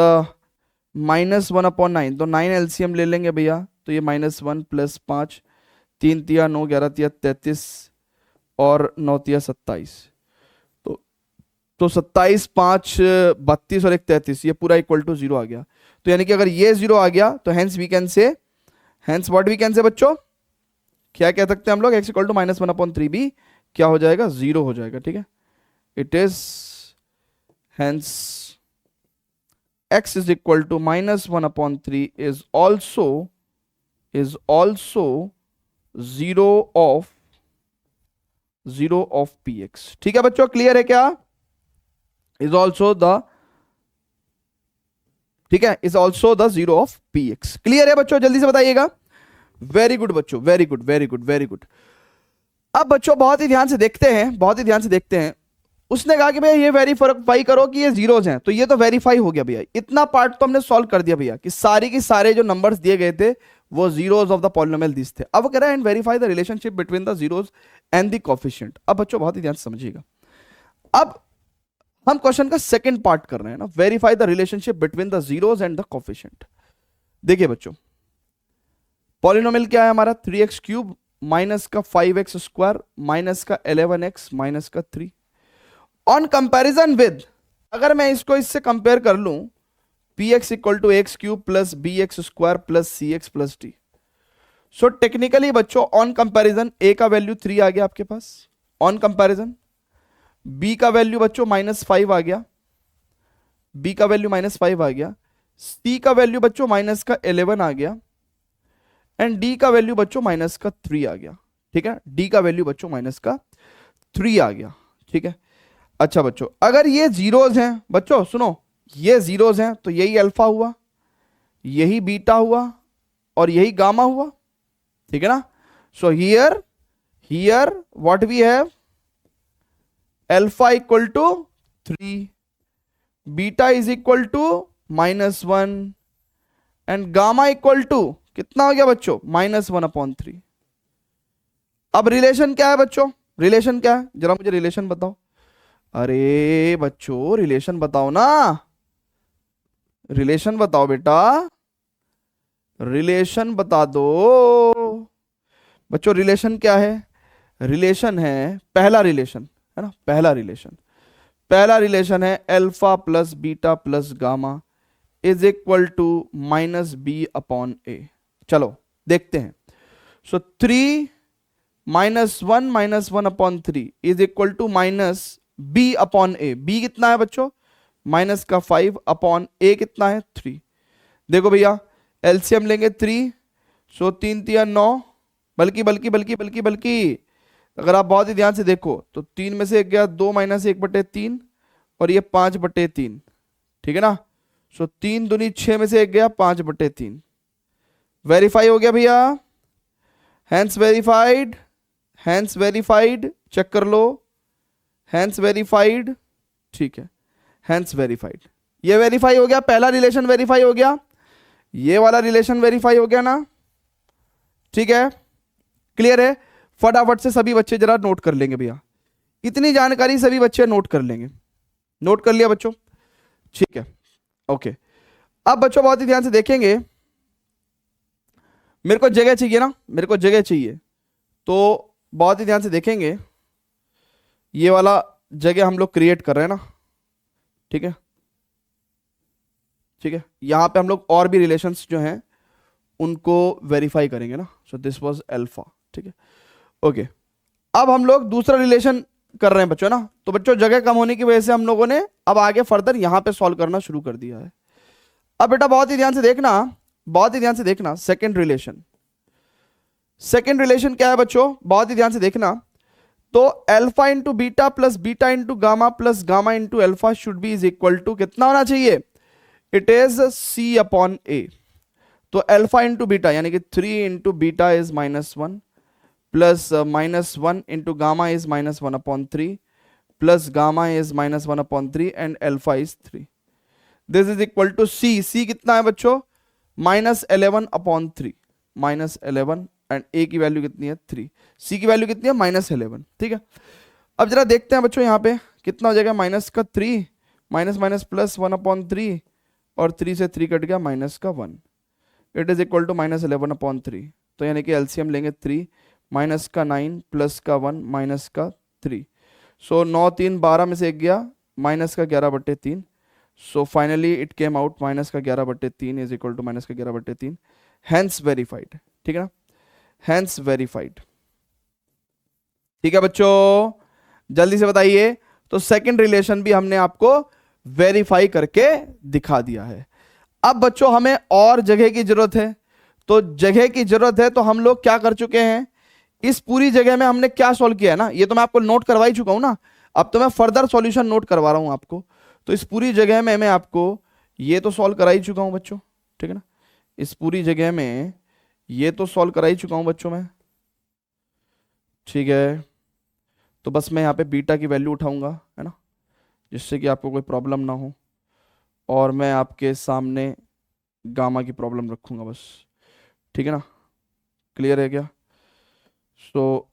-1/9, तो 9 एलसीएम ले लेंगे भैया, तो ये -1 प्लस 5, 3 तिया 9 11 तिया 33 और 9 तिया 27। तो 27 5 32 और 1 33, ये पूरा इक्वल टू 0 आ गया। तो यानी कि अगर ये 0 आ गया तो hence we can say, hence what we can say बच्चों, क्या कह सकते हैं हम लोग, x इक्वल टू -1/3 भी क्या हो जाएगा, 0 हो जाएगा। ठीक है, it is hence x is equal to -1/3 is also 0 of px। ठीक है बच्चों, क्लियर है क्या, इज ऑल्सो द, ठीक है, is also the 0 of px। Clear है बच्चों, जल्दी से बताइएगा। वेरी गुड बच्चों, very good very good very good. अब बच्चों बहुत ही ध्यान से देखते हैं, बहुत ही ध्यान से देखते हैं। उसने कहा कि भैया ये वेरीफाई करो कि ये जीरोज हैं, तो ये तो वेरीफाई हो गया भैया, इतना पार्ट तो हमने सॉल्व कर दिया भैया कि सारी की सारे जो नंबर्स दिए गए थे वो zeros of the polynomial this थे। अब वो कह रहा है and verify the relationship between the zeros and the coefficient. अब बच्चों बहुत ही ध्यान से समझिएगा, अब हम क्वेश्चन का सेकंड पार्ट कर रहे हैं ना, verify the relationship between the zeros and the coefficient. देखिए बच्चों, पॉलिनोमियल क्या है हमारा, 3x क्यूब माइनस का 5x स्क्वायर माइनस का 11x माइनस का 3। ऑन कंपैरिजन विद, अगर मैं इसको इससे कंपेयर कर लूं, px equal to x cube plus B x square plus C x plus D. So technically बच्चों ऑन कंपैरिजन a का वैल्यू 3 आ गया आपके पास, ऑन कंपैरिजन b का वैल्यू बच्चों -5 आ गया, b का वैल्यू -5 आ गया, c का वैल्यू बच्चों माइनस का 11 आ गया एंड d का वैल्यू बच्चों माइनस का 3 आ गया। ठीक है, d का वैल्यू बच्चों माइनस का 3 आ गया। ठीक है, अच्छा बच्चों अगर ये जीरोज हैं, बच्चों सुनो, ये जीरोज हैं तो यही अल्फा हुआ, यही बीटा हुआ और यही गामा हुआ। ठीक है ना, so here what we have, alpha equal to 3, beta is equal to -1 and gamma equal to कितना हो गया बच्चों, -1/3। अब रिलेशन क्या है बच्चों, रिलेशन क्या है, जरा मुझे रिलेशन बताओ। अरे बच्चों रिलेशन बताओ ना, रिलेशन बताओ बेटा, रिलेशन बता दो बच्चों। रिलेशन क्या है, रिलेशन है, पहला रिलेशन है ना, पहला रिलेशन है alpha plus beta plus gamma is equal to minus B upon a. चलो देखते हैं। So 3 -1 upon 3 is equal to minus B upon a. B कितना है बच्चों, माइनस का 5 अपॉन ए कितना है 3। देखो भैया एलसीएम लेंगे 3, सो 3 3 9, बल्कि बल्कि बल्कि बल्कि बल्कि अगर आप बहुत ही ध्यान से देखो तो 3 में से 1 गया, 2 - 1/3 और ये 5/3, ठीक है ना। सो 3 दूनी 6 में से 1 गया, 5/3। वेरीफाई हो गया भैया, hence verified, hence verified, check कर लो, हैंस वेरीफाइड, ठीक है, हैंस वेरीफाइड। ये वेरीफाई हो गया, पहला रिलेशन वेरीफाई हो गया, ये वाला रिलेशन वेरीफाई हो गया ना, ठीक है, क्लियर है। फटाफट से सभी बच्चे जरा नोट कर लेंगे भैया, इतनी जानकारी सभी बच्चे नोट कर लेंगे। नोट कर लिया बच्चों, ठीक है, ओके। अब बच्चों बहुत ही ध्यान से देखेंगे, मेरे को जगह चाहिए ना, मेरे को जगह चाहिए, तो बहुत ही ध्यान से देखेंगे। ये वाला जगह हम लोग क्रिएट कर रहे हैं ना, ठीक है, ठीक है। यहां पे हम लोग और भी रिलेशंस जो हैं उनको वेरीफाई करेंगे ना। सो दिस वाज अल्फा, ठीक है, ओके। अब हम लोग दूसरा रिलेशन कर रहे हैं बच्चों ना, तो बच्चों जगह कम होने की वजह से हम लोगों ने अब आगे फर्दर यहां पे सॉल्व करना शुरू कर दिया है। अब बेटा बहुत ही ध्यान से देखना, बहुत ही ध्यान से देखना, सेकंड रिलेशन, सेकंड रिलेशन क्या है बच्चों, बहुत ही ध्यान से देखना। तो alpha into beta plus beta into gamma plus gamma into alpha should be is equal to कितना होना चाहिए, it is c upon a. तो अल्फा इंटू बीटा यानी कि 3 into beta is -1 plus -1 into gamma is -1/3 plus gamma is -1/3 and alpha is 3। This is equal to c, c कितना है बच्चों, -11/3, -11 and ए की वैल्यू कितनी है 3, सी की वैल्यू कितनी है -11, ठीक है। अब जरा देखते हैं बच्चों यहाँ पे कितना हो जाएगा, -3 माइनस माइनस प्लस 1/3 और 3 से 3 कट गया -1, इट इज इक्वल टू -11/3। तो यानी कि एलसीएम लेंगे 3 -9 प्लस का 1 माइनस का 3, सो 9 3 12 में से 1 गया, -11/3। So finally it came out -11/3 is equal to -11/3, hence verified, ठीक है ना, हैंस वेरीफाइड, ठीक है बच्चों, जल्दी से बताइए। तो सेकंड रिलेशन भी हमने आपको वेरीफाई करके दिखा दिया है। अब बच्चों हमें और जगह की जरूरत है, तो जगह की जरूरत है तो हम लोग क्या कर चुके हैं, इस पूरी जगह में हमने क्या सॉल्व किया है ना, ये तो मैं आपको नोट करवा ही चुका हूं ना, अब तो मैं फर्दर सॉल्यूशन नोट करवा रहा हूं आपको। तो इस पूरी जगह में मैं आपको ये तो सॉल्व करा ही चुका हूं बच्चों, ठीक है ना, इस पूरी जगह में ये तो सॉल्व करा ही चुका हूं बच्चों मैं, ठीक है। तो बस मैं यहाँ पे बीटा की वैल्यू उठाऊंगा, है ना, जिससे कि आपको कोई प्रॉब्लम ना हो, और मैं आपके सामने गामा की प्रॉब्लम रखूंगा बस, ठीक है ना, क्लियर है क्या। सो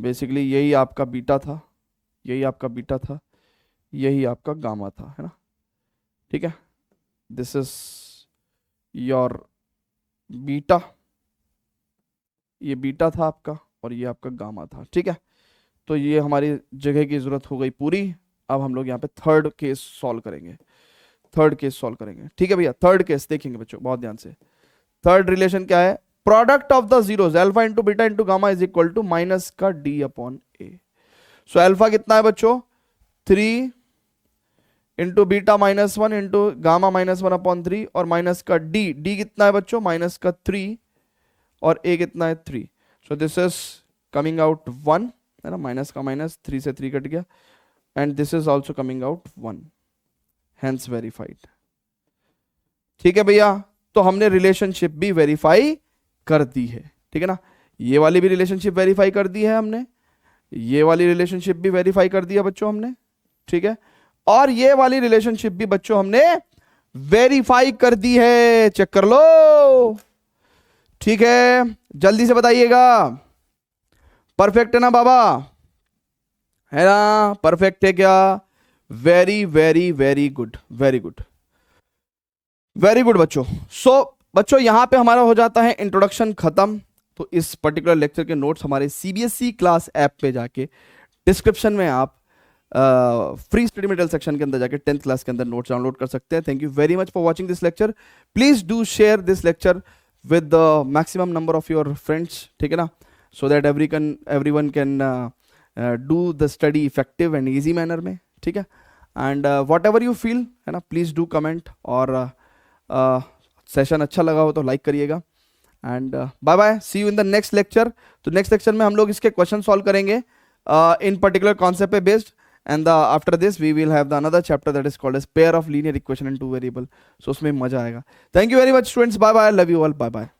बेसिकली यही आपका बीटा था, यही आपका बीटा था, यही आपका गामा था, है ना, ठीक है। दिस इज योर बीटा, ये बीटा था आपका और ये आपका गामा था, ठीक है। तो ये हमारी जगह की जरूरत हो गई पूरी। अब हम लोग यहाँ पे थर्ड केस सॉल्व करेंगे, थर्ड केस सॉल्व करेंगे, ठीक है भैया। थर्ड केस देखेंगे बच्चों बहुत ध्यान से। थर्ड रिलेशन क्या है, product of the zeros alpha into beta into gamma is equal to minus का D upon A. So alpha कितना है बच्चों 3 इंटू बीटा -1 इंटू गामा -1/3 और माइनस का डी, डी कितना है बच्चों माइनस का 3 और ए कितना है 3। सो दिस इज कमिंग आउट 1, है ना, माइनस का माइनस 3 से 3 कट गया, and this is also coming out 1, hence verified, ठीक है भैया। तो हमने रिलेशनशिप भी वेरीफाई कर दी है, ठीक है ना, ये वाली भी रिलेशनशिप वेरीफाई कर दी है हमने, ये वाली रिलेशनशिप भी वेरीफाई कर दिया बच्चों हमने, ठीक है, और ये वाली रिलेशनशिप भी बच्चों हमने वेरीफाई कर दी है, चेक कर लो, ठीक है। जल्दी से बताइएगा, परफेक्ट है ना बाबा, है ना, परफेक्ट है क्या, very very very good, very good, very good बच्चों। सो बच्चों यहां पे हमारा हो जाता है इंट्रोडक्शन खत्म। तो इस पर्टिकुलर लेक्चर के नोट्स हमारे CBSE क्लास ऐप पे जाके डिस्क्रिप्शन में आप फ्री स्टडी मटेरियल सेक्शन के अंदर जाके 10th क्लास के अंदर नोट्स डाउनलोड कर सकते हैं. Thank you very much for watching this lecture. Please do share this lecture with the maximum number of your friends, ठीक है ना, so that everyone can do the study effective and easy manner में, ठीक है. And whatever you feel, है ना, please do comment. और session अच्छा लगा हो तो लाइक करिएगा. And bye bye, see you in the next lecture. तो नेक्स्ट लेक्चर में हम लोग इसके क्वेश्चन सॉल्व करेंगे इन पर्टिकुलर कॉन्सेप्ट पे based. And after this we will have the another chapter that is called as pair of linear equation and two variable. So उसमें मजा आएगा. Thank you very much students. Bye bye. Love you all. Bye bye.